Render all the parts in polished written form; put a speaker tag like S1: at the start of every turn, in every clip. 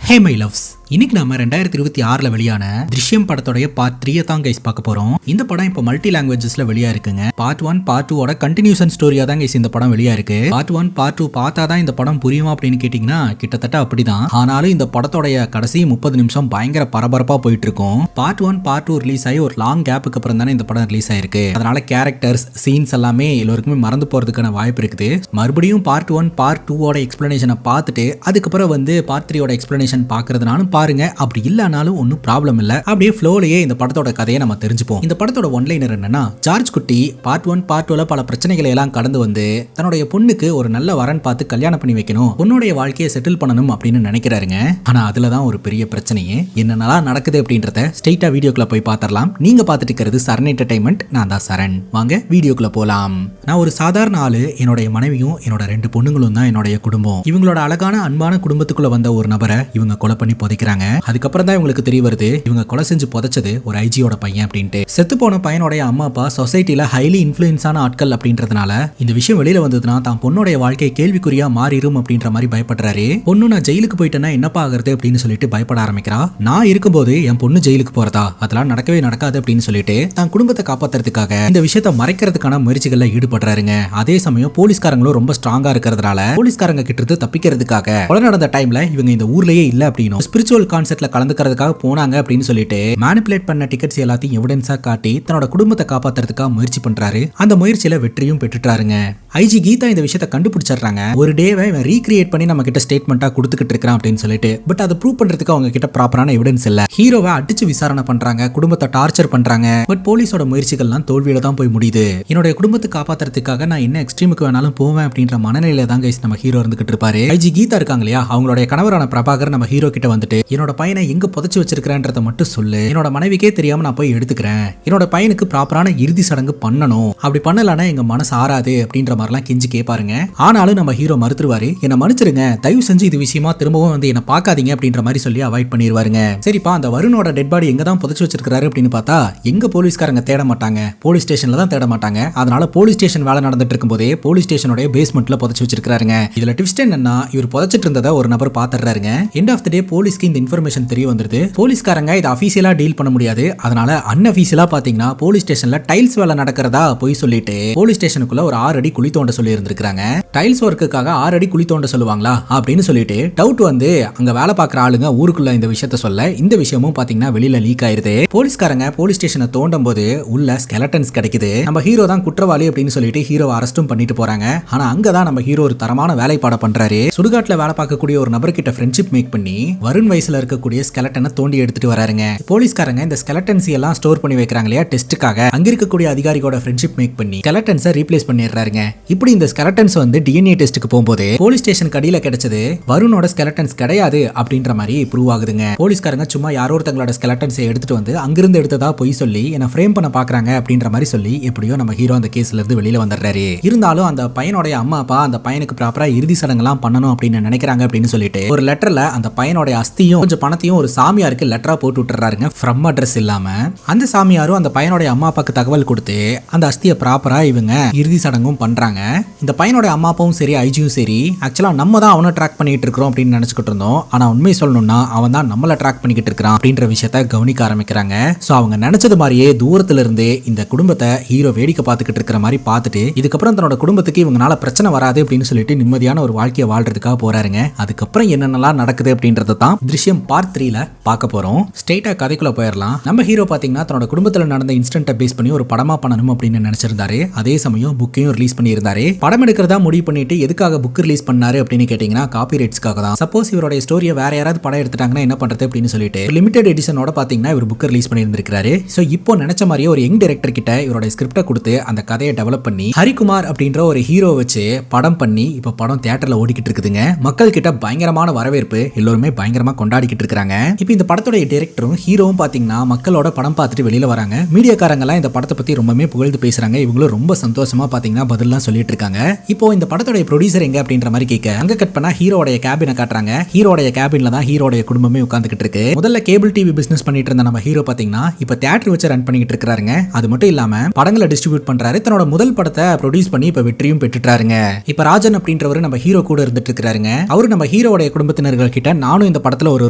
S1: Hey my loves, இன்னைக்கு நம்ம 2026 வெளியான திருஷ்யம் படத்தோடைய பார்ட் 3 தான் கைஸ் பார்க்க போறோம். இந்த படம் இப்போ மல்டி லாங்குவேஜஸ்ல வெளியா இருக்குங்க. பார்ட் 1 பார்ட் 2 ஓட கண்டினியூஷன் ஸ்டோரியா தான் கைஸ் இந்த படம் வெளியா இருக்கு. பார்ட் 1 பார்ட் 2 பார்த்தா தான் இந்த படம் புரியுமா அப்படின்னு கேட்டீங்கன்னா கிட்டத்தட்ட அப்படிதான். ஆனாலும் இந்த படத்தோடைய கடைசி 30 நிமிஷம் பயங்கர பரபரப்பா போயிட்டு இருக்கும். பார்ட் 1 பார்ட் 2 ரிலீஸ் ஆகி ஒரு லாங் கேப்புக்கு அப்புறம் தானே இந்த படம் ரிலீஸ் ஆயிருக்கு. அதனால கேரக்டர்ஸ் சீன்ஸ் எல்லாமே எல்லோருக்குமே மறந்து போறதுக்கான வாய்ப்பு இருக்குது. மறுபடியும் பார்ட் 1 பார்ட் 2 ஓட எக்ஸ்பிளனேஷனை பார்த்துட்டு அதுக்கப்புறம் பார்ட் 3 ஓட எக்ஸ்பிளனேஷன் பாக்குறதுனாலும் பாருங்க. அப்படி இல்லனாலும் ஒன்னும் ப்ராப்ளம் இல்ல. அப்படியே ஃப்ளோலயே இந்த படத்தோட கதையை நம்ம தெரிஞ்சுப்போம். இந்த படத்தோட ஒன்லைனர் என்னன்னா, ஜார்ஜ் குட்டி பார்ட் 1 பார்ட் 2ல பல பிரச்சனைகளை எல்லாம் கடந்து வந்து தன்னுடைய பொண்ணுக்கு ஒரு நல்ல வரன் பார்த்து கல்யாணம் பண்ணி வைக்கணும், பொண்ணுடைய வாழ்க்கையை செட்டில் பண்ணணும் அப்படின்னு நினைக்கிறாருங்க. ஆனா அதுலதான் ஒரு பெரிய பிரச்சனையே. என்னென்னலாம் நடக்குது அப்படின்றத ஸ்ட்ரெயிட்டா வீடியோக்குள்ள போய் பார்த்தரலாம். நீங்க பார்த்துட்டு இருக்கிறது சரண் என்டர்டைன்மெண்ட். நான் தான் சரண். வாங்க வீடியோக்குள்ள போலாம். நான் ஒரு சாதாரண ஆளு. என்னுடைய மனைவியும் என்னோட 2 பொண்ணுங்களும் தான் என்னுடைய குடும்பம். இவங்களோட அழகான அன்பான குடும்பத்துக்குள்ள வந்த ஒரு நபரை இவங்க கொலை பண்ணி புதைக்கிறாங்க. அதுக்கப்புறம் தான் இவங்களுக்கு தெரிய வருது இவங்க கொலை செஞ்சு புதைச்சது ஒரு ஐஜியோட பையன் அப்படின்ட்டு. செத்து போன பையனுடைய அம்மா அப்பா சொசைட்டில ஹைலி இன்ஃப்ளூயன்ஸான ஆட்கள் அப்படின்றதுனால இந்த விஷயம் வெளியில வந்ததுன்னா தான் பொண்ணுடைய வாழ்க்கை கேள்விக்குறியா மாறிடும் அப்படின்ற மாதிரி பயப்படுறாரு. பொண்ணு நான் ஜெயிலுக்கு போயிட்டேன்னா என்னப்பா ஆகுறது அப்படின்னு சொல்லிட்டு பயப்பட ஆரம்பிக்கிறா. நான் இருக்கும்போது என் பொண்ணு ஜெயிலுக்கு போறதா, அதெல்லாம் நடக்கவே நடக்காது அப்படின்னு சொல்லிட்டு தான் குடும்பத்தை காப்பாத்துறதுக்காக இந்த விஷயத்தை மறைக்கிறதுக்கான முயற்சிகள்ல ஈடுபடுறாருங்க. அதே சமயம் போலீஸ்காரங்களும் ரொம்ப ஸ்ட்ராங்கா இருக்கிறதுனால போலீஸ்காரங்க கிட்ட இருந்து தப்பிக்கிறதுக்காக கொலை நடந்த டைம்ல இவங்க இந்த ஊர்லயே இல்ல அப்படின்னு ஸ்பிரிச்சுவல் கான்செப்ட்ல கலந்துக்கிறதுக்காக போனாங்க அப்படின்னு சொல்லிட்டு மேனிபுலேட் பண்ண டிக்கெட்ஸ் எல்லாத்தையும் எவிடன்ஸா காட்டி தன்னோட குடும்பத்தை காப்பாத்துறதுக்காக முயற்சி பண்றாரு. அந்த முயற்சியில வெற்றியும் பெற்றுட்டாருங்க. ஐஜி கீதா இந்த விஷயத்தை கண்டுபிடிச்சிடுறாங்க. ஒரு டேவை இவன் ரீக்ரியேட் பண்ணி நம்ம கிட்ட ஸ்டேட்மெண்டா கொடுத்துக்கிட்டு இருக்கான் அப்படின்னு சொல்லிட்டு. பட் அதை ப்ரூவ் பண்றதுக்கு அவங்க கிட்ட ப்ராப்பரான எவிடன்ஸ் இல்ல. ஹீரோவை அடிச்சு விசாரணை பண்றாங்க, குடும்பத்தை டார்ச்சர் பண்றாங்க. பட் போலீஸோட முயற்சிகள்லாம் தோல்வியில தான் போய் முடியுது. என்னோட குடும்பத்தை காப்பாத்துறதுக்காக நான் என்ன எக்ஸ்ட்ரீமுக்கு வேணாலும் போவேன் அப்படின்ற மனநிலையில தான் கைஸ் நம்ம ஹீரோ இருந்துகிட்டு இருப்பாரு. ஐஜி கீதா இருக்காங்க இல்லையா, அவங்களுடைய கணவரான பிரபாகர் நம்ம ஹீரோ கிட்ட வந்துட்டு என்னோட பையனை எங்க புதைச்சு வச்சிருக்கிறேன்றத மட்டும் சொல்லு, என்னோட மனைவிக்கே தெரியாம நான் போய் எடுத்துக்கிறேன், என்னோட பையனுக்கு ப்ராப்பரான இறுதி சடங்கு பண்ணணும், அப்படி பண்ணலன்னா எங்க மனசு ஆறாது அப்படின்ற மாதிரிலாம் கெஞ்சி கேட்பாருங்க. ஆனாலும் நம்ம ஹீரோ மறுத்துருவாரு. என்ன மன்னிச்சிருங்க, தயவு செஞ்சு இது விஷயமா திரும்பவும் என்ன பார்க்காதீங்க அப்படின்ற மாதிரி சொல்லி அவாய்ட் பண்ணிடுவாருங்க. சரிப்பா, அந்த வருணோட டெட் பாடி எங்க தான் புதைச்சு வச்சிருக்காரு அப்படின்னு பார்த்தா எங்க போலீஸ்காரங்க தேட மாட்டாங்க, போலீஸ் ஸ்டேஷன்ல தான் தேட மாட்டாங்க. அதனால போலீஸ் ஸ்டேஷன் வேலை நடந்துட்டு இருக்கும் போதே போலீஸ் ஸ்டேஷனோட பேஸ்மெண்ட்ல புதைச்சு வச்சிருக்காருங்க. இதுல ட்விஸ்ட் என்னன்னா, இவர் புதைச்சிட்டு இருந்ததை ஒரு நபர் பாத்துறாருங்க. எண்ட் ஆஃப் தி டே போலீஸ்க்கு இந்த இன்ஃபர்மேஷன் தெரிய வந்துருது. போலீஸ்காரங்க இதை அஃபீஷியலா டீல் பண்ண முடியாது. அதனால அன்அஃபீஷியலா பாத்தீங்கன்னா போலீஸ் ஸ்டேஷன்ல டைல்ஸ் வேலை நடக்கிறதா போய் சொல்லிட்டு போலீஸ் ஸ்டேஷனுக்குள்ள ஒரு 6 அடி குழி தோண்ட சொல்லி இருந்திருக்காங்க. டைல்ஸ் ஒர்க்குக்காக 6 அடி குழி தோண்ட சொல்லுவாங்களா அப்படின்னு சொல்லிட்டு டவுட் வந்து அங்க வேலை பார்க்குற ஆளுங்க ஊருக்குள்ள இந்த விஷயத்த சொல்ல இந்த விஷயமும் பாத்தீங்கன்னா வெளியில லீக் ஆயிருது. போலீஸ்காரங்க போலீஸ் ஸ்டேஷனை தோண்டும் போது உள்ள ஸ்கெலட்டன்ஸ் கிடைக்குது. நம்ம ஹீரோ தான் குற்றவாளி அப்படின்னு சொல்லிட்டு ஹீரோவை அரெஸ்டும் பண்ணிட்டு போறாங்க. ஆனா அங்கதான் நம்ம ஹீரோ ஒரு தரமான வேலைப்பாட பண்றாரு. சுடுகாட்டுல வேலை பார்க்கக்கூடிய ஒரு நபர்கிட்ட ஃப்ரெண்ட்ஷிப் மேக் பண்ணி வருண் வயசுல இருக்கக்கூடிய ஸ்கெலட்டனை தோண்டி எடுத்துட்டு வராருங்க. போலீஸ்காரங்க இந்த ஸ்கெலட்டன்ஸ் எல்லாம் ஸ்டோர் பண்ணி வைக்கிறாங்க இல்லையா டெஸ்ட்டுக்காக, அங்க இருக்கக்கூடிய அதிகாரியோட ஃப்ரெண்ட்ஷிப் மேக் பண்ணி ஸ்கெலட்டன்ஸை ரீப்ளேஸ் பண்ணிடுறாருங்க. இப்படி இந்த ஸ்கெலட்டன்ஸ் டிஎன்ஏ டெஸ்ட்டுக்கு போகும்போது போலீஸ் ஸ்டேஷன் கடியில கிடைச்சது வருணோட ஸ்கெலட்டன்ஸ் கிடையாது அப்படின்ற மாதிரி ப்ரூவ் ஆகுதுங்க. போலீஸ்காரங்க சும்மா யாரோ ஒருத்தங்களோட ஸ்கெலட்டன்ஸை எடுத்துட்டு வந்து அங்கிருந்து எடுத்ததா போய் சொல்லி என்ன ஃப்ரேம் பண்ண பாக்குறாங்க அப்படின்ற மாதிரி சொல்லி எப்படியோ நம்ம ஹீரோ அந்த கேஸ்ல இருந்து வெளியில வந்துடுறாரு. இருந்தாலும் அந்த பையனுடைய அம்மா அப்பா அந்த பையனுக்கு ப்ராப்பரா இறுதி சடங்கெல்லாம் பண்ணணும் அப்படின்னு நினைக்கிறாங்க அப்படின்னு சொல்லிட்டு ஒரு லெட்டர்ல அந்த பையனுடைய அஸ்தியும் கொஞ்சம் பணத்தையும் ஒரு சாமியாருக்கு லெட்டரா போட்டு விட்டுறாருங்க, ஃப்ரம் அட்ரஸ் இல்லாம. அந்த சாமியாரும் அந்த பையனுடைய அம்மா அப்பாக்கு தகவல் கொடுத்து அந்த அஸ்தியை ப்ராப்பரா இவங்க இறுதி சடங்கும் பண்றாங்க. இந்த பையனுடைய அம்மா அப்பாவும் சரி ஐஜியும் சரி ஆக்சுவலா நம்ம தான் அவனை ட்ராக் பண்ணிட்டு இருக்கிறோம் அப்படின்னு நினைச்சுக்கிட்டு இருந்தோம். ஆனா உண்மை சொல்லணும்னா அவன் தான் நம்மள ட்ராக் பண்ணிக்கிட்டு இருக்கிறான் அப்படின்ற விஷயத்த கவனிக்க ஆரம்பிக்கிறாங்க. சோ அவங்க நினைச்சது மாதிரியே தூரத்துல இருந்தே இந்த குடும்பத்தை ஹீரோ வேடிக்கை பார்த்துக்கிட்டு இருக்கிற மாதிரி பார்த்துட்டு இதுக்கப்புறம் தன்னோட குடும்பத்துக்கு இவங்களால பிரச்சனை வராது அப்படின்னு சொல்லிட்டு நிம்மதியான ஒரு வாழ்க்கையை வாழ்றதுக்காக போறாருங்க. அதுக்கப்புறம் என்னென்னலாம் நடக்குது அப்படின்றத தான் திருஷ்யம் பார்ட் 3ல பார்க்க போறோம். ஸ்ட்ரெயிட்டா கதைக்குள்ள போயிடலாம். நம்ம ஹீரோ பாத்தீங்கன்னா தன்னோட குடும்பத்துல நடந்த இன்சிடென்ட்டை பேஸ் பண்ணி ஒரு படமா பண்ணணும் அப்படின்னு நினைச்சிருந்தாரு. அதே சமயம் புக்கையும் ரிலீஸ் பண்ணியிருந்தாரு. படம் எடுக்கிறதா முடிவு பண்ணிட்டு எதுக்காக புக் ரிலீஸ் பண்ணாரு அப்படின்னு கேட்டீங்கன்னா காப்பி ரைட்ஸ்க்காக தான். சப்போஸ் இவருடைய ஸ்டோரியை வேற யாராவது படம் எடுத்துட்டாங்கன்னா என்ன பண்றது அப்படின்னு சொல்லிட்டு லிமிடெட் எடிஷனோட பாத்தீங்கன்னா இவர் புக் ரிலீஸ் பண்ணியிருந்திருக்காரு. சோ இப்போ நினைச்ச மாதிரியே ஒரு யங் டைரக்டர் கிட்ட இவரோட ஸ்கிரிப்டை கொடுத்து அந்த கதையை டெவலப் பண்ணி ஹரிகுமார் அப்படின்ற ஒரு ஹீரோ வச்சு படம் பண்ணி இப்போ படம் தியேட்டர்ல ஓடிக்கிட்டு இருக்குதுங்க. மக்கள் கிட்ட பயங்கரமான வரவேற்பு, எல்லாருமே பயங்கரமா கொண்டாடிக்கிட்டு இருக்காங்க. இப்போ இந்த படத்தோட டைரக்டரும் ஹீரோவும் பாத்தீங்கன்னா மக்களோட படம் பார்த்துட்டு வெளியில வராங்க. மீடியாக்காரங்க எல்லாம் இந்த படத்தை பத்தி ரொம்பவே புகழ்ந்து பேசுறாங்க. இவங்களும் ரொம்ப சந்தோஷமா பாத்தீங்கன்னா பதிலாம் சொல்லிட்டு இருக்காங்க. இப்போ இந்த படத்தோட ப்ரொடியூசர் எங்க அப்படின்ற மாதிரி கேட்க அங்க கட் பண்ணா ஹீரோடைய கேபினை காட்டுறாங்க. ஹீரோடைய கேபின்ல தான் ஹீரோடைய குடும்பமே உட்கார்ந்துகிட்டு இருக்கு. முதல்ல கேபிள் டிவி பிசினஸ் பண்ணிட்டு இருந்த நம்ம ஹீரோ பாத்தீங்கன்னா இப்ப தியேட்டர் வச்சு ரன் பண்ணிட்டு இருக்காருங்க. அது மட்டும் இல்லாம படங்களை டிஸ்ட்ரிபியூட் பண்றாரு. தன்னோட முதல் படத்தை ப்ரொடியூஸ் பண்ணி இப்ப வெற்றியும் பெற்றுட்டாருங்க. இப்ப ராஜன் அப்படின்றவர் நம்ம ஹீரோ கூட இருந்துட்டு இருக்காருங்க. அவரு நம்ம ஹீரோடைய குடும்பத்தினர்கள் கிட்ட நானும் இந்த படத்துல ஒரு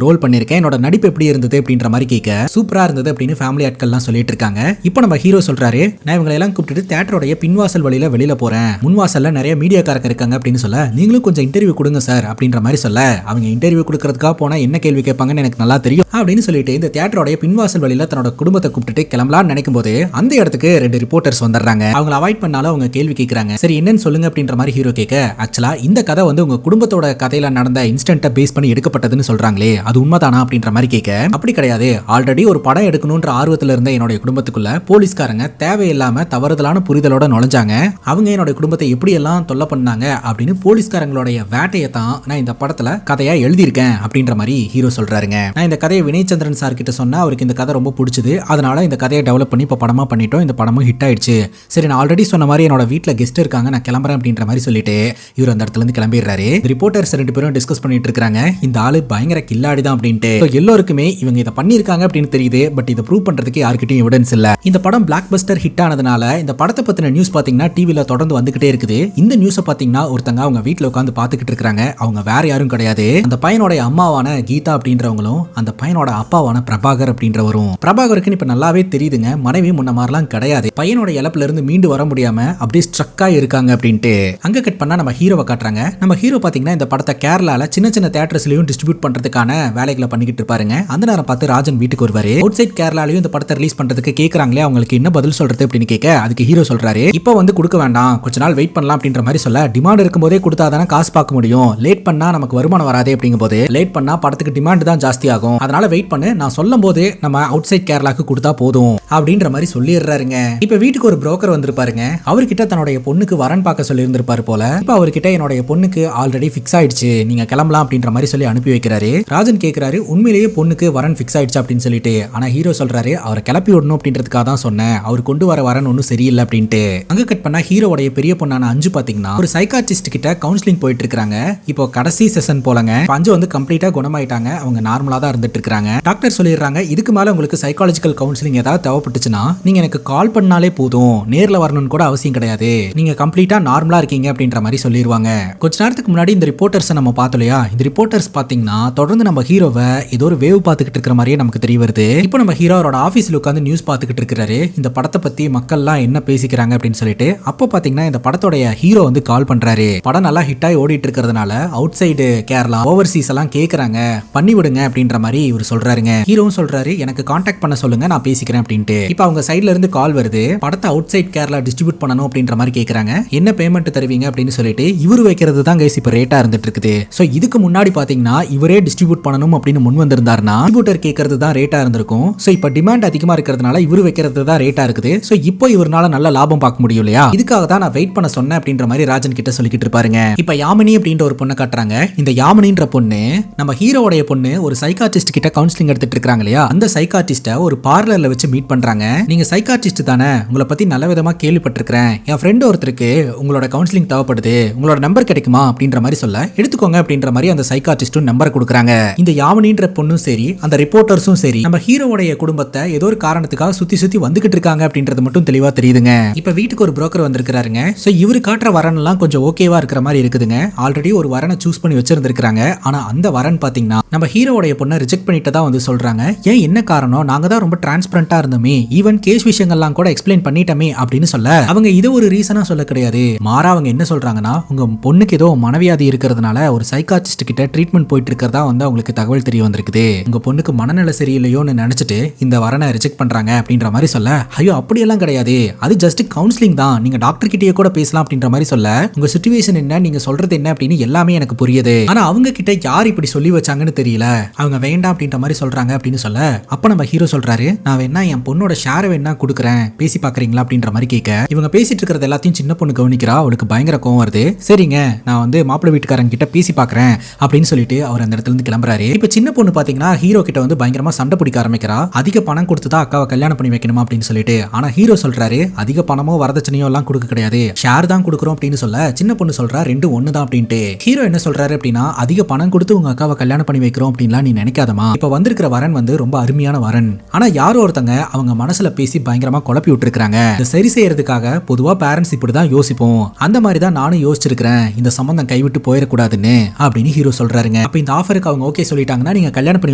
S1: ரோல் பண்ணிருக்கேன், என்னோட நடிப்பு எப்படி இருந்தது அப்படின்ற மாதிரி கேட்க சூப்பரா இருந்தது அப்படின்னு ஃபேமிலி ஆட்கள்லாம் சொல்லிட்டு இருக்காங்க. இப்போ நம்ம ஹீரோ சொல்றாரு, நான் இவங்களை எல்லாம் கூப்பிட்டு தியேட்டரோட பின்வாசல் வழியில வெளியில போறேன், முன்வாசல்ல நிறைய மீடியாக்காரங்க இருக்காங்க அப்படின்னு சொல்ல, நீங்களும் கொஞ்சம் இன்டர்வியூ கொடுங்க சார் அப்படின்ற மாதிரி சொல்ல, அவங்க இன்டர்வியூ கொடுக்கறதுக்காக போனா என்ன கேள்வி கேட்பாங்கன்னு எனக்கு நல்லா தெரியும் அப்படின்னு சொல்லிட்டு இந்த தியேட்டரோட பின்வாசல் வழியில தன்னோட குடும்பத்தை கூப்பிட்டு கிளம்பலாம்னு நினைக்கும் போது அந்த இடத்துக்கு 2 ரிப்போர்ட்டர்ஸ் வந்துடுறாங்க. அவங்களை அவாய்ட் பண்ணாலும் அவங்க கேள்வி கேட்கறாங்க. சரி என்னன்னு சொல்லுங்க அப்படின்ற மாதிரி ஹீரோ கேட்க, ஆக்சுவலா இந்த கதை வந்து உங்க குடும்பத்தோட கதையில நடந்த இன்சிடென்ட்டை பேஸ் பண்ணி எடுக்கப்பட்டதுன்னு சொல்றாங்களே, அது உண்மைதானா அப்படின்ற மாதிரி கேட்க, அப்படி கிடையாது, ஆல்ரெடி ஒரு படம் எடுக்கணும்ன்ற ஆர்வத்துல இருந்த என்னோட குடும்பத்துக்குள்ள போலீஸ்காரங்க தேவையில்லாம தவறுதலான புரிதலோட நுழைஞ்சாங்க, அவங்க என்னோட குடும்பத்தை எப்படி எல்லாம் தொல்லை பண்ணாங்க அப்படின்னு போலீஸ்காரங்களுடைய வேட்டையை தான் நான் இந்த படத்துல கதையா எழுதியிருக்கேன் அப்படின்ற மாதிரி ஹீரோ சொல்றாருங்க. நான் இந்த கதையை வினய்சந்திரன் சார் கிட்ட சொன்னா அவருக்கு இந்த கதை ரொம்ப பிடிச்சது, அதனால இந்த கதையை டெவலப் பண்ணி இப்ப படமா பண்ணிட்டோம், இந்த படமும் ஹிட் ஆயிடுச்சு. சரி நான் ஆல்ரெடி சொன்ன மாதிரி என்னோட வீட்டுல கெஸ்ட் இருக்காங்க, நான் கிளம்புறேன் அப்படின்ற மாதிரி சொல்லிட்டு இவர் அந்த இடத்துல இருந்து கிளம்பிடுறாரு. ரிப்போர்ட்டர்ஸ் 2 பேரும் டிஸ்கஸ் பண்ணிட்டு இருக்காங்க, இந்த ஆளு பயங்கர கில்லாடி தான் அப்படின்ட்டு. எல்லோருக்குமே இவங்க இதை பண்ணிருக்காங்க அப்படின்னு தெரியுது, பட் இதை ப்ரூவ் பண்றதுக்கு யாருக்கிட்டையும் எவிடன்ஸ் இல்ல. இந்த படம் பிளாக் பஸ்டர் ஹிட் ஆனதுனால இந்த படத்தை பத்தின நியூஸ் பாத்தீங்கன்னா டிவில தொடர்ந்து வந்துகிட்டே இருக்குது. இந்த நியூஸை பாத்தீங்கன்னா ஒருத்தங்க அவங்க வீட்டுல உட்காந்து பாத்துக்கிட்டு இருக்காங்க, அவங்க வேற யாரும் கிடையாது, அந்த பையனோட அம்மாவான கீதா அப்படின்றவங்களும் அந்த பையனோட அப்பாவான பிரபாகர் அப்படின்றவரும். பிரபாகருக்கு இப்ப நல்லாவே தெரியுதுங்க, மனைவி முன்ன மாதிரிலாம் கிடையாது, பையனோட இழப்புல இருந்து மீண்டு வர முடியாம அப்படியே ஸ்ட்ரக்கா இருக்காங்க அப்படின்ட்டு. அங்க கட் பண்ணா நம்ம ஹீரோவை காட்டுறாங்க. நம்ம ஹீரோ பாத்தீங்கன்னா இந்த படத்தை கேரளால சின்ன சின்ன தியேட்டர்ஸ்லயும் டிஸ்ட்ரிபியூட் பண்றதுக்கான வேலைகளை பண்ணிக்கிட்டு இருப்பாருங்க. அந்த நேரம் பார்த்து ராஜன் வீட்டுக்கு வருவாரு. அவுட் சைட் கேரளாலயும் இந்த படத்தை ரிலீஸ் பண்றதுக்கு கேக்குறாங்களே, அவங்களுக்கு என்ன பதில் சொல்றது அப்படின்னு கேட்க, அதுக்கு ஹீரோ சொல்றாரு, இப்போ வந்து கொடுக்க வேண்டாம், கொஞ்ச நாள் வெயிட் பண்ணலாம் அப்படின்ற மாதிரி சொல்ல, டிமாண்ட் இருக்கும் போதே கொடுத்தாதானே காசு பார்க்க முடியும், லேட் பண்ணா நமக்கு வருமானம் வராதே அப்படிங்கும் போது, லேட் பண்ணா படத்துக்கு டிமாண்ட் தான் ஜாஸ்தி ஆகும், அதனால வெயிட் பண்ணு, நான் சொல்லும் போது நம்ம அவுட் சைட் கேரளாக்கு கொடுத்தா போதும் அப்படின்ற மாதிரி சொல்லிடுறாருங்க. இப்ப வீட்டுக்கு ஒரு புரோக்கர் வந்திருப்பாருங்க, அவர்கிட்ட தன்னுடைய பொண்ணுக்கு வரன் பார்க்க சொல்லி இருந்திருப்பாரு போல. இப்ப அவர்கிட்ட என்னுடைய பொண்ணுக்கு ஆல்ரெடி ஃபிக்ஸ் ஆயிடுச்சு, நீங்க கிளம்பலாம் அப்படின்ற மாதிரி சொல்லி அனுப்பி வைக்கிறாரு. ராஜன் கேட்கிறாரு, உண்மையிலேயே பொண்ணுக்கு வரன் ஃபிக்ஸ் ஆயிடுச்சு அப்படின்னு சொல்லிட்டு. ஆனா ஹீரோ சொல்றாரு, அவரை கிளப்பி விடணும் அப்படின்றதுக்காக தான் சொன்னேன், அவர் கொண்டு வர வரன் ஒன்னும் சரியில்லை அப்படின்ட்டு. அங்க கட் பண்ணா ஹீரோடைய பெரிய பொண்ணான அஞ்சு பாத்தீங்கன்னா ஒரு சைக்காட்ரிஸ்ட் கிட்ட கவுன்சிலிங் போயிட்டு இருக்காங்க. இப்போ கடைசி செஷன் போலங்க. அஞ்சு வந்து கம்ப்ளீட்டா குணமாயிட்டாங்க, அவங்க நார்மலா தான் இருந்துட்டு இருக்காங்க. டாக்டர் சொல்லிடுறாங்க, இதுக்கு மேல உங்களுக்கு சைக்காலஜிக்கல் கவுன்சிலிங் ஏதாவது தேவைப்பட்டுச்சுன்னா நீங்க எனக்கு கால் பண்ணாலே போதும், நேர்ல வரணும்னு கூட அவசியம் கிடையாது, நீங்க கம்ப்ளீட்டா நார்மலா இருக்கீங்க அப்படின்ற மாதிரி சொல்லிடுவாங்க. கொஞ்ச நேரத்துக்கு முன்னாடி இந்த ரிப்போர்ட்டர்ஸ் நம்ம பார்த்தோம் இல்லையா, இந்த ரிப்போர்ட்டர்ஸ் பாத்தீங்கன்னா தொடர்ந்து நம்ம ஹீரோவை ஏதோ ஒரு வேவ் பார்த்துக்கிட்டு இருக்கிற மாதிரியே நமக்கு தெரிய வருது. இப்போ நம்ம ஹீரோ அவரோட ஆபீஸ்ல உட்காந்து நியூஸ் பார்த்துக்கிட்டு இருக்காரு, இந்த படத்தை பத்தி மக்கள்லாம் என்ன பேசிக்கிறாங்க அப்படின்னு சொல்லிட்டு. அப்போ பாத்தீங்கன்னா இந்த படத்தோட ஹீரோ வந்து கால் பண்றாரு, படம் நல்லா ஹிட் ஆகி ஓடிட்டு இருக்கிறதுனால அவுட் சைடு கேரளா ஓவர்சீஸ் எல்லாம் கேக்குறாங்க, பண்ணி விடுங்க அப்படின்ற மாதிரி இவர் சொல்றாருங்க. ஹீரோவும் சொல்றாரு, எனக்கு கான்டாக்ட் பண்ண சொல்லுங்க, நான் பேசிக்கிறேன் அப்படின்ட்டு. இப்போ அவங்க சைடுல இருந்து கால் வருது, படத்தை அவுட் சைட் கேரளா டிஸ்ட்ரிபியூட் பண்ணணும் அப்படின்ற மாதிரி கேக்குறாங்க, என்ன பேமெண்ட் தருவீங்க அப்படின்னு சொல்லிட்டு. இவர் வைக்கிறது தான் கைஸ் இப்ப ரேட்டா இருந்துட்டு இருக்குது. சோ இதுக்கு முன்னாடி பாத்தீங்கன்னா இவரே டிஸ்ட்ரிபியூட் பண்ணணும் அப்படின்னு முன் வந்திருந்தாருன்னா டிஸ்ட்ரிபியூட்டர் கேட்கறது தான் ரேட்டா இருந்திருக்கும். சோ இப்ப டிமாண்ட் அதிகமா இருக்கிறதுனால இவர் வைக்கிறது தான் ரேட்டா இருக்குது. சோ இப்போ இவரால நல்ல லாபம் பார்க்க முடியும் இல்லையா, இதுக்காக தான் நான் வெயிட் பண்ண சொன்னேன் அப்படின்ற மாதிரி ராஜன் கிட்ட சொல்லிக்கிட்டு இருப்பாருங்க. இப்ப யாமினி அப்படின்ற ஒரு பொண்ணை காட்டுறாங்க. இந்த யாமினின்ற பொண்ணு நம்ம ஹீரோடைய பொண்ணு ஒரு சைக்காட்ரிஸ்ட் கிட்ட கவுன்சிலிங் எடுத்துட்டு இருக்காங்க இல்லையா, அந்த சைக்காட்ரிஸ்ட ஒரு பார்லர்ல வச்சு மீட் பண்றாங்க. நீங்க சைக்காட்ரிஸ்ட் தானே, உங்களை பத்தி நல்ல விதமா கேள்விப்பட்டிருக்கிறேன், என் ஃப்ரெண்ட் ஒருத்தருக்கு உங்களோட கவுன்சிலிங் தேவைப்படுது, உங்களோட நம்பர் கிடைக்குமா அப்படின்ற மாதிரி சொல்ல, எடுத்துக்கோங்க அப்படின்ற மாதிரி அந்த சைக்காட்ரிஸ்டும் நம்பர் கொடுக்குறாங்க. இந்த யாமினின்ற பொண்ணும் சரி அந்த ரிப்போர்ட்டர்ஸும் சரி நம்ம ஹீரோவுடைய குடும்பத்தை ஏதோ ஒரு காரணத்துக்காக சுத்தி சுத்தி வந்துகிட்டு இருக்காங்க அப்படின்றது மட்டும் தெளிவா தெரியுதுங்க. இப்ப வீட்டுக்கு ஒரு புரோக்கர் வந்திருக்காருங்க. சோ இவரு காட்டுற வரன் எல்லாம் கொஞ்சம் ஓகேவா இருக்கிற மாதிரி இருக்குதுங்க. ஆல்ரெடி ஒரு வரனை சூஸ் பண்ணி வச்சிருந்திருக்காங்க. ஆனா அந்த வரன் பாத்தீங்கன்னா நம்ம ஹீரோவுடைய பொண்ணை ரிஜெக்ட் பண்ணிட்டு தான் வந்து சொல்றாங்க. ஏன் என்ன காரணம், நாங்க தான் ரொம்ப டிரான்ஸ்பரண்டா இருந்தோமே, ஈவன் கேஸ் விஷயங்கள்லாம் கூட எக்ஸ்பிளைன் பண்ணிட்டோமே அப்படின்னு சொல்ல, அவங்க இதை ஒரு ரீசனா சொல்ல கிடையாது, மாறா அவங்க என்ன சொல்றாங்கன்னா, உங்க பொண்ணுக்கு ஏதோ மனவியாதி இருக்கிறதுனால ஒரு சைக்காட்ரிஸ்ட் கிட்ட ட்ரீட்மெண்ட் போயிட்டு இருக்கிறதா வந்து அவங்களுக்கு தகவல் தெரிய வந்திருக்குது, உங்க பொண்ணுக்கு மனநல சரியில்லையோன்னு நினைச்சிட்டு இந்த வரனை ரிஜெக்ட் பண்றாங்க அப்படின்ற மாதிரி சொல்ல, ஐயோ அப்படியெல்லாம் கிடையாது, அது ஜஸ்ட் கவுன்சிலிங் தான், நீங்க டாக்டர் கிட்டயே கூட பேசலாம் அப்படின்ற மாதிரி சொல்ல, உங்க சிச்சுவேஷன் என்ன, நீங்க சொல்றது என்ன அப்படின்னு எல்லாமே எனக்கு புரியுது, ஆனா அவங்க கிட்ட யார் இப்படி சொல்லி வச்சாங்கன்னு தெரியல, அவங்க வேண்டாம் அப்படின்ற மாதிரி சொல்றாங்க அப்படின்னு சொல்ல, அப்ப நம்ம ஹீரோ சொல்றாரு, நான் வேணா என் பொண்ணோட ஷேரை வேணா கொடுக்குறேன், பேசி பாக்குறீங்களா அப்படின்ற மாதிரி கேட்க, இவங்க பேசிட்டு இருக்கிறது எல்லாத்தையும் சின்ன பொண்ணு கவனிக்கிறா, அவளுக்கு பயங்கர கோவம் வருது. சரிங்க நான் வந்து மாப்பிள்ளை வீட்டுக்காரங்க கிட்ட பேசி பாக்குறேன் அப்படின்னு சொல்லிட்டு அவர் அந்த இடத்துல இருந்து கிளம்புறாரு. இப்ப சின்ன பொண்ணு பாத்தீங்கன்னா ஹீரோ கிட்ட வந்து பயங்கரமா சண்டை பிடிக்க ஆரம்பிக்கிறா, அதிக பணம் கொடுத்துதான் அக்காவை கல்யாணம் பண்ணி வைக்கணுமா அப்படின்னு சொல்லிட்டு. ஆனா ஹீரோ சொல்றாரு, அதிக பணமோ வரதட்சணையோ எல்லாம் கொடுக்க கிடையாது, ஷேர் தான் கொடுக்குறோம் அப்படின்னு சொல்ல, சின்ன பொண்ணு சொல்றா ரெண்டும் ஒண்ணுதான் அப்படின்ட்டு. ஹீரோ என்ன சொல்றாரு அப்படின்னா, அதிக பணம் கொடுத்து உங்க அக்காவை கல்யாணம் பண்ணி வைக்கிறோம் அப்படின்லாம் நீ நினைக்காதமா, இப்ப வந்திருக்கிற வரன் வந்து ரொம்ப அருமையான வரன், ஆனா யாரோ ஒருத்தங்க அவங்க மனசுல பேசி பயங்கரமா குழப்பி விட்டுருக்காங்க, இதை சரி செய்யறதுக்காக பொதுவா பேரண்ட்ஸ் இப்படிதான் யோசிப்போம், அந்த மாதிரி தான் நானும் யோசிச்சிருக்கிறேன், இந்த சம்பந்தம் கைவிட்டு போயிடக்கூடாதுன்னு அப்படின்னு ஹீரோ சொல்றாருங்க. அப்ப இந்த ஆஃபருக்கு அவங்க ஓகே சொல்லிட்டாங்கன்னா நீங்க கல்யாணம் பண்ணி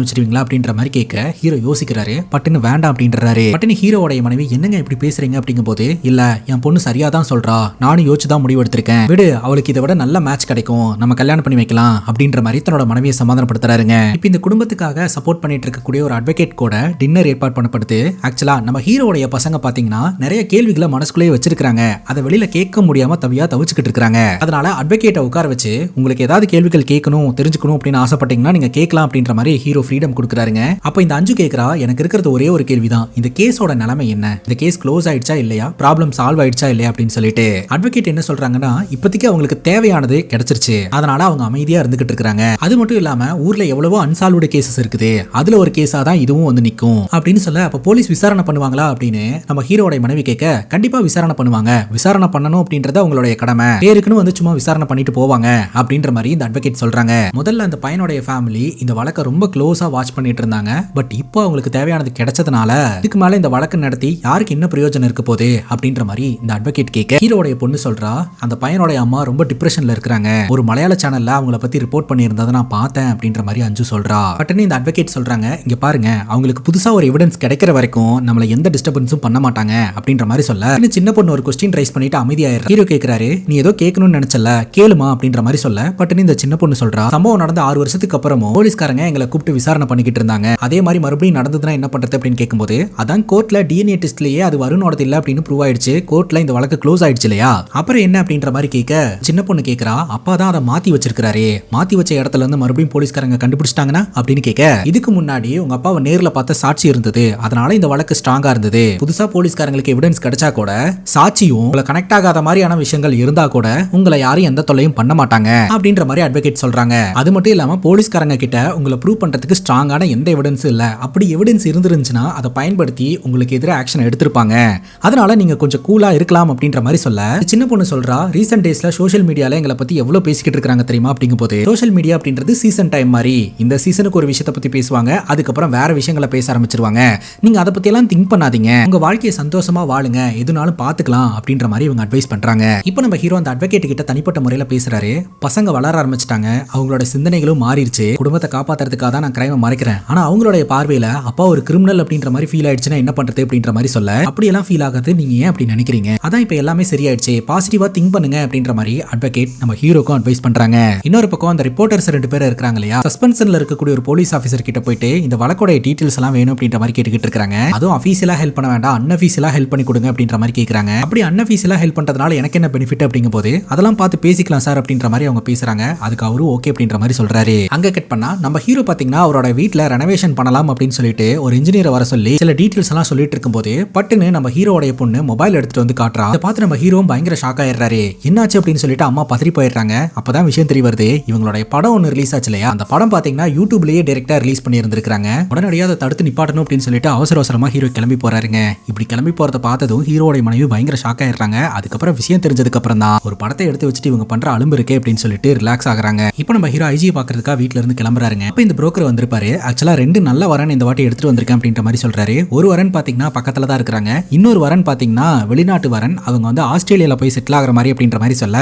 S1: வச்சிருவீங்களா அப்படின்ற மாதிரி கேட்க ஹீரோ யோசிக்கிறாரு. பட்டுன்னு வேண்டாம் அப்படின்றாரு. பட்டுன்னு ஹீரோவோட மனைவி என்னங்க இப்படி பேசுறீங்க அப்படிங்கும்போது, இல்ல என் பொண்ணு சரியா தான் சொல்றா, நானும் யோசிச்சு தான் முடிவு எடுத்திருக்கேன், விடு அவளுக்கு இதை விட நல்ல மேட்ச் கிடைக்கும், நம்ம கல்யாணம் பண்ணி வைக்கலாம் அப்படின்ற மாதிரி தன்னோட மனைவியை சமாதானப்படுத்துறாருங்க. இப்போ இந்த குடும்பத்துக்காக சப்போர்ட் பண்ணிட்டு இருக்கக்கூடிய ஒரு அட்வொகேட் கூட டின்னர் ஏற்பாடு பண்ணப்படுது. ஆக்சுவலா நம்ம ஹீரோடைய பசங்க பாத்தீங்கன்னா நிறைய கேள்விகளை மனசுக்குள்ளேயே வச்சிருக்காங்க, அதை வெளியில கேட்க முடியாம தவிச்சுக்கிட்டு இருக்காங்க. அதனால அட்வொகேட்டை உட்கார வச்சு உங்களுக்கு ஏதாவது கேள்விகள் கேட்கணும் தெரிஞ்சுக்கணும் அப்படின்னு ஆசைப்பட்டீங்கன்னா நீங்க கேட்கலாம் அப்படின்ற மாதிரி ஹீரோ ஃப்ரீடம் கொடுக்குறாருங்க. அப்ப இந்த அஞ்சு கேட்கறா, எனக்கு இருக்கிறது ஒரே ஒரு கேள்விதான், இந்த கேஸோட நிலைமை என்ன, இந்த கேஸ் க்ளோஸ் ஆயிடுச்சா இல்லையா, ப்ராப்ளம் சால்வ் ஆயிடுச்சா இல்லையா அப்படின்னு சொல்லிட்டு அட்வொகேட் என்ன சொல்றாங்கன்னா, இப்போதைக்கு அவங்களுக்கு தேவையானது கிடைச்சிருச்சு, அதனால அவங்க அமைதியா இருந்துகிட்டு இருக்காங்க. அது மட்டும் இல்லாம ஊர்ல எவ்வளவோ அன்சால்வ்டு கேசஸ் இருக்குது, அதுல ஒரு கேஸா தான் இதுவும் வந்து நிக்கும் அப்படின்னு சொல்ல, அப்ப போலீஸ் விசாரணை பண்ணுவாங்களா அப்படின்னு நம்ம ஹீரோட மனைவி கேட்க, கண்டிப்பா விசாரணை பண்ணுவாங்க, விசாரணை பண்ணணும் அப்படின்றது அவங்களுடைய கடமை, பேருக்குன்னு வந்து சும்மா விசாரணை பண்ணிட்டு போவாங்க அப்படின்ற மாதிரி இந்த அட்வொகேட் சொல்றாங்க. முதல்ல அந்த பையனுடைய ஃபேமிலி இந்த வழக்கை ரொம்ப க்ளோஸா வாட்ச் பண்ணிட்டு இருந்தாங்க. பட் இப்போ அவங்களுக்கு தேவையானது கிடைச்சதுனால இதுக்கு மேல இந்த வழக்கு நடத்தி யாருக்கு என்ன பிரயோஜனம் இருக்க போகுது அப்படின்ற மாதிரி இந்த அட்வொகேட் கேட்க, ஹீரோடைய பொண்ணு சொல்றா, அந்த பையனோட அம்மா ரொம்ப டிப்ரெஷன்ல இருக்காங்க, ஒரு மலையாள சேனல்ல அவங்கள பத்தி ரிப்போர்ட் பண்ணியிருந்ததை நான் பார்த்தேன் அப்படின்ற மாதிரி அஞ்சு சொல்றா. பட்டுன்னு இந்த அட்வொகேட் சொல்றாங்க, இங்க பாருங்க அவங்களுக்கு புதுசா ஒரு எவிடன்ஸ் கிடைக்கிற வரைக்கும் நம்மள எந்த டிஸ்டர்பன்ஸும் பண்ண மாட்டாங்க அப்படின்ற மாதிரி சொல்ல, சின்ன பொண்ணு ஒரு கொஸ்டின் ரைஸ் பண்ணிட்டு அமைதியாயிரு. ஹீரோ கேக்குறாரு, நீ ஏதோ கேட்கணும்னு நினைச்சல கேளுமா அப்படின்ற மாதிரி சொல்ல, பட்டுன்னு இந்த சின்ன பொண்ணு சொல்றா, சம்பவம் நடந்த 6 வருஷத்துக்கு அப்புறமும் போலீஸ்காரங்க எங்களை கூப்பிட்டு விசாரணை பண்ணிக்கிட்டு இருந்தாங்க, அதே மாதிரி மறுபடியும் நடந்ததுன்னா என்ன பண்றது அப்படின்னு கேட்கும்போது, அதான் கோர்ட்ல டிஎன்ஏ டெஸ்ட்லயே அது வருணோடது இல்ல அப்படின்னு ப்ரூவ் ஆயிடுச்சு, கோர்ட்ல இந்த வழக்கு க்ளோஸ் ஆயிடுச்சு இல்லையா, அப்புறம் என்ன அப்படின்ற மாதிரி கேட்க, சின்ன பொண்ணு கேக்குறா, அப்பா தான் அதை மாத்தி வச்சிருக்காரு, மாத்தி வச்ச இடத்துல இருந்து மறுபடியும் போலீஸ்காரங்க கண்டுபிடிச்சிட்டாங்கன்னா அப்படின்னு கேட்க, இதுக்கு முன்னாடி உங்க அப்பாவை நேர்ல பார்த்த சாட்சி இருந்தது, அதனால இந்த வழக்கு ஸ்ட்ராங்கா இருந்தது, புதுசா போலீஸ்காரங்களுக்கு எவிடன்ஸ் கிடைச்சா கூட சாட்சியும் உங்களை கனெக்ட் ஆகாத மாதிரியான விஷயங்கள் இருந்தா கூட உங்களை யாரும் எந்த தொல்லையும் பண்ண மாட்டாங்க அப்படின்ற மாதிரி அட்வொகேட் சொல்றாங்க. அது மட்டும் இல்லாம போலீஸ்காரங்க கிட்ட உங்களை ப்ரூவ் பண்றதுக்கு ஸ்ட்ராங்கான எந்த எவிடன்ஸும் இல்ல, அப்படி எவிடன்ஸ் இருந்துருந்துச்சுன்னா அதை பயன்படுத்தி உங்களுக்கு எதிராக ஆக்ஷன் எடுத்திருப்பாங்க, அதனால நீங்க கொஞ்சம் கூலா இருக்கலாம் அப்படின்ற மாதிரி சொல்ல, சின்ன பொண்ணு சொல்றா, ரீசென்ட் டேஸ்ல சோஷியல் மீடியால எங்களை பத்தி எவ்வளவு பேசிக்கிட்டு இருக்காங்க தெரியுமா அப்படிங்கும்போது, சோஷியல் மீடியா அப்படின்றது சீசன் டைம் மாதிரி, இந்த சீசனுக்கு ஒரு விஷயத்தை பத்தி பேசுவாங்க, அதுக்கப்புறம் வேற விஷயங்களை பேச ஆரம்பிச்சிருவாங்க, நீங்க அதை பத்தி எல்லாம் திங்க் பண்ணாதீங்க, உங்க வாழ்க்கையை சந்தோஷமா வாழுங்க, எதுனாலும் பாத்துக்கலாம் அப்படின்ற மாதிரி இவங்க அட்வைஸ் பண்றாங்க. இப்போ நம்ம ஹீரோ அந்த அட்வொகேட் கிட்ட தனிப்பட்ட முறையில பேசுறாரு, பசங்க வளர ஆரம்பிச்சிட்டாங்க, அவங்களோட சிந்தனைகளும் மாறிடுச்சு, குடும்பத்தை காப்பாத்துறதுக்காக தான் நான் கிரைமை மறைக்கிறேன், ஆனா அவங்களுடைய பார்வையில அப்பா ஒரு கிரிமினல் அப்படின்ற மாதிரி ஃபீல் ஆயிடுச்சுன்னா என்ன பண்றது அப்படின்ற மாதிரி சொல்ல, அப்படி எல்லாம் ஃபீல் ஆகாது, நீங்க ஏன் அப்படி நினைக்கிறீங்க, அதான் இப்ப எல்லாமே சரியாயிடுச்சு, பாசிட்டிவா திங்க் பண்ணுங்க அப்படின்ற மாதிரி அட்வொகேட் நம்ம ஹீரோக்கும் அட்வைஸ் பண்றாங்க. இன்னொரு பக்கம் அந்த ரிப்போர்ட்டர்ஸ் 2 பேர் இருக்காங்க இல்லையா, சஸ்பென்ஷன்ல இருக்கக்கூடிய ஒரு போலீஸ் ஆஃபீஸர் கிட்ட போயிட்டு இந்த வழக்கோட டீடைல்ஸ் எல்லாம் வேணும் அப்படின்ற மாதிரி கேட்டுக்கிட்டு இருக்காங்க. அதுவும் அஃபீஷியலா ஹெல்ப் பண்ண வேண்டாம், அன்அஃபீஷியலா ஹெல்ப் பண்ணி கொடுங்க அப்படின்ற மாதிரி கேக்குறாங்க. அப்படி அன்அஃபீஷியலா ஹெல்ப் பண்றதுனால எனக்கு என்ன பெனிஃபிட் அப்படிங்கும்போது, அதெல்லாம் பார்த்து பேசிக்கலாம் சார் அப்படின்ற மாதிரி அவங்க பேசுறாங்க. அதுக்கு அவரு ஓகே அப்படின்ற மாதிரி சொல்றாரு. அங்க கட் பண்ணா நம்ம ஹீரோ பாத்தீங்கன்னா அவரோட வீட்ல ரெனோவேஷன் பண்ணலாம் அப்படின்னு சொல்லிட்டு ஒரு இன்ஜினியரை வர சொல்லி சில டீடைல்ஸ் எல்லாம் சொல்லிட்டு இருக்கும்போது, பட்டுன்னு நம்ம ஹீரோடைய பொண்ணு மொபைல் எடுத்துட்டு வந்து காட்டுறா. அதை பார்த்து நம்ம ஹீரோ பயங்கர ஷாக் ஆயிடுறாரு. என்னாச்சு அப்படின்னு சொல்லிட்டு அம்மா பதறி போயிடுறாங்க. அப்பதான் விஷயம் தெரிய வருது, இவங்களோட படம் ஒன்னு ரிலீஸ் ஆச்சு இல்லையா, அந்த படம் பாத்தீங்கன்னா யூடியூப்லயே டைரக்டா ரிலீஸ் பண்ணி இருந்திருக்காங்க. உடனடியாக அதை தடுத்து நிப்பாட்டணும் அப்படின்னு சொல்லிட்டு அவசர அவசரமா ஹீரோ கிளம்பி போறாருங்க. இப்படி கிளம்பி போறத பார்த்ததும் ஹீரோடைய மனைவி பயங்கர ஷாக் ஆயிடுறாங்க. அதுக்கப்புறம் விஷயம் தெரிஞ்சதுக்கு அப்புறம் தான் ஒரு படத்தை எடுத்து வச்சுட்டு இவங்க பண்ற அலும்பு இருக்கே அப்படின்னு சொல்லிட்டு ரிலாக்ஸ் ஆகுறாங்க. இப்போ நம்ம ஹீரோ ஐஜி பாக்குறதுக்காக வீட்ல இருந்து கிளம்புறாருங்க. அப்ப இந்த புரோக்கர் வந்திருப்பாரு. ஆக்சுவலா 2 நல்ல வரன் இந்த வாட்டி எடுத்துட்டு வந்திருக்கேன் அப்படின்ற மாதிரி சொல்றாரு. ஒரு வரன் பாத்தீங்கன்னா பக்கத்துல தான் இருக்காங்க, இன்னொரு வரன் பாத்தீங்கன்னா வெளிநாட்டு வரன், அவங்க வந்து ஆஸ்திரேலியால போய் செட்டில் ஆகிற மாதிரி அப்படின்ற மாதிரி சொல்ல,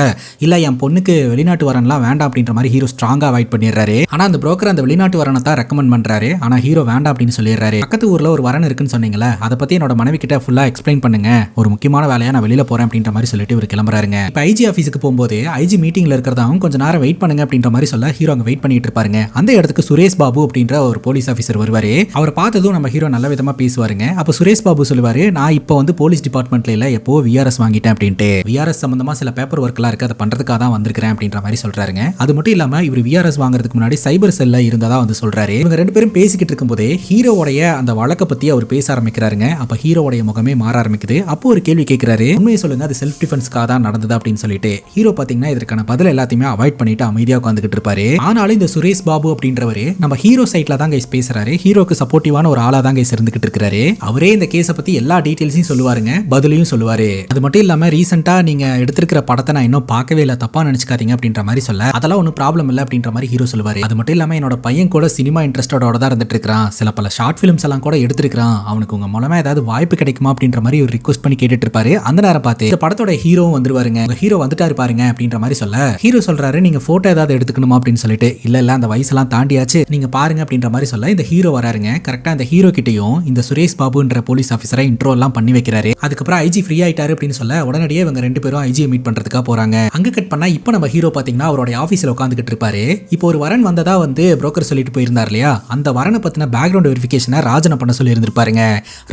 S1: இல்ல என் பொண்ணுக்கு வெளிநாட்டு வரன்லாம் வேண்டாம் அப்படின்ற மாதிரி ஹீரோ ஸ்ட்ராங்கா அவாய்ட் பண்ணிடுறாரு. ஆனா அந்த புரோக்கர் அந்த வெளிநாட்டு வரனை தான் ரெக்கமெண்ட் பண்றாரு. ஆனா ஹீரோ வேண்டாம் அப்படின்னு சொல்லிடுறாரு. பக்கத்து ஊர்ல ஒரு வரன் இருக்குன்னு சொன்னீங்களா, அதை பத்தி என்னோட மனைவி கிட்ட ஃபுல்லா எக்ஸ்பிளைன் பண்ணுங்க, ஒரு முக்கியமான வேலையா நான் வெளியில போறேன் அப்படின்ற மாதிரி சொல்லிட்டு இவர் கிளம்புறாருங்க. இப்ப ஐஜி ஆபீஸ்க்கு போகும்போது ஐஜி மீட்டிங்ல இருக்கிறதாவும் கொஞ்ச நேரம் வெயிட் பண்ணுங்க அப்படின்ற மாதிரி சொல்ல ஹீரோ அங்க வெயிட் பண்ணிட்டு இருப்பாருங்க. அந்த இடத்துக்கு சுரேஷ் பாபு அப்படின்ற ஒரு போலீஸ் ஆபீசர் வருவாரு. அவரை பார்த்ததும் நம்ம ஹீரோ நல்ல விதமா பேசுவாருங்க. அப்ப சுரேஷ் பாபு சொல்லுவாரு, நான் இப்போ வந்து போலீஸ் டிபார்ட்மெண்ட்ல இல்ல, எப்போ விஆர்எஸ் வாங்கிட்டேன் அப்படின்ட்டு, விஆர்எஸ் சம்பந்தமா சில பேப்பர் ஒர்க் எல்லாம் இருக்கு, அதை பண்றதுக்காக தான் வந்திருக்கிறேன் அப்படின்ற மாதிரி சொல்றாருங்க. அது மட்டும் இல்லாம இவர் விஆர்எஸ் வாங்குறதுக்கு முன்னாடி சைபர் செல்ல இருந்ததா வந்து சொல்றாரு. இவங்க 2 பேரும் பேசிக்கிட்டு இருக்கும்போதே ஹீரோவோடைய அந்த வழக்க பத்தி அவர் பேச ஆரம்பிக்கிறாருங்க. அப்ப ஹீரோவோடைய முகமே மாற ஆரம்பிக்குது. அப்போ ஒரு கேள்வி கேட்கிறாரு, உண்மையை சொல்லுங்க, அது செல்ஃப் டிஃபென்ஸ்க்காக தான் நடந்தது அப்படின்னு சொல்லிட்டு. ஹீரோ பாத்தீங்கன்னா இதற்கான பதில் எல்லாத்தையுமே அவாய்ட் பண்ணிட்டு அமைதியா உட்காந்துக்கிட்டு இருப்பாரு. ஆனாலும் இந்த சுரேஷ் பாபு அப்படின்றவரு நம்ம ஹீரோ சைட்ல தான் கைஸ் பேசுறாரு. ஹீரோக்கு சப்போர்ட்டிவான ஒரு ஆளா தான் கைஸ் இருந்துகிட்டு இருக்காரு. அவரே இந்த கேஸை பத்தி எல்லா டீடைல்ஸையும் சொல்லுவாருங்க, பதிலையும் சொல்லுவாரு. அது மட்டும் இல்லாம ரீசெண்டா நீங்க எடுத்திருக்கிற படத்தை நான் இன்னும் பார்க்கவே இல்லை, தப்பா நினைச்சுக்காதீங்க அப்படின்ற மாதிரி சொல்ல, அதெல்லாம் ஒன்றும் ப்ராப்ளம் இல்லை அப்படின்ற மாதிரி ஹீரோ சொல்லுவாரு. அது மட்டும் இல்லாம என்னோட பையன் கூட சினிமா இன்ட்ரெஸ்டோட தான் இருந்துட்டு இருக்கான், சில பல ஷார்ட் பிலிம்ஸ் எல்லாம் கூட எடுத்திருக்கான், அவனுக்கு உங்க மூலமா ஏதாவது வாய்ப்பு கிடைக்குமா அப்படின்ற மாதிரி ஒரு ரிக்வெஸ்ட் பண்ணி கேட்டுட்டு இருப்பாரு. அந்த நேரம் பார்த்து இந்த படத்தோட ஹீரோவும் வந்துருவாருங்க. ஹீரோ வந்துட்டாரு பாருங்க அப்படின்ற மாதிரி சொல்ல, ஹீரோ சொல்றாரு, நீங்க போட்டோ ஏதாவது எடுத்துக்கணுமா அப்படின்னு சொல்லிட்டு, இல்ல அந்த வயசான கேஸ் எல்லாம் தாண்டியாச்சு, நீங்க பாருங்க அப்படின்ற மாதிரி சொல்ல இந்த ஹீரோ வராருங்க. கரெக்டா இந்த ஹீரோ கிட்டயும் இந்த சுரேஷ் பாபுன்ற போலீஸ் ஆஃபீஸரை இன்ட்ரோ எல்லாம் பண்ணி வைக்கிறாரு. அதுக்கப்புறம் ஐஜி ஃப்ரீ ஆயிட்டாரு அப்படின்னு சொல்ல உடனடியே இவங்க ரெண்டு பேரும் ஐஜியை மீட் பண்றதுக்காக போறாங்க. அங்க கட் பண்ணா இப்போ நம்ம ஹீரோ பாத்தீங்கன்னா அவருடைய ஆபீஸ்ல உட்காந்துக்கிட்டு இருப்பாரு. இப்போ ஒரு வரன் வந்ததா வந்து புரோக்கர் சொல்லிட்டு போயிருந்தார் இல்லையா, அந்த வரனை பத்தின பேக்ரவுண்ட் வெரிஃபிகேஷனை ராஜனை பண்ண சொல்லி இருந்திருப்பாருங்க.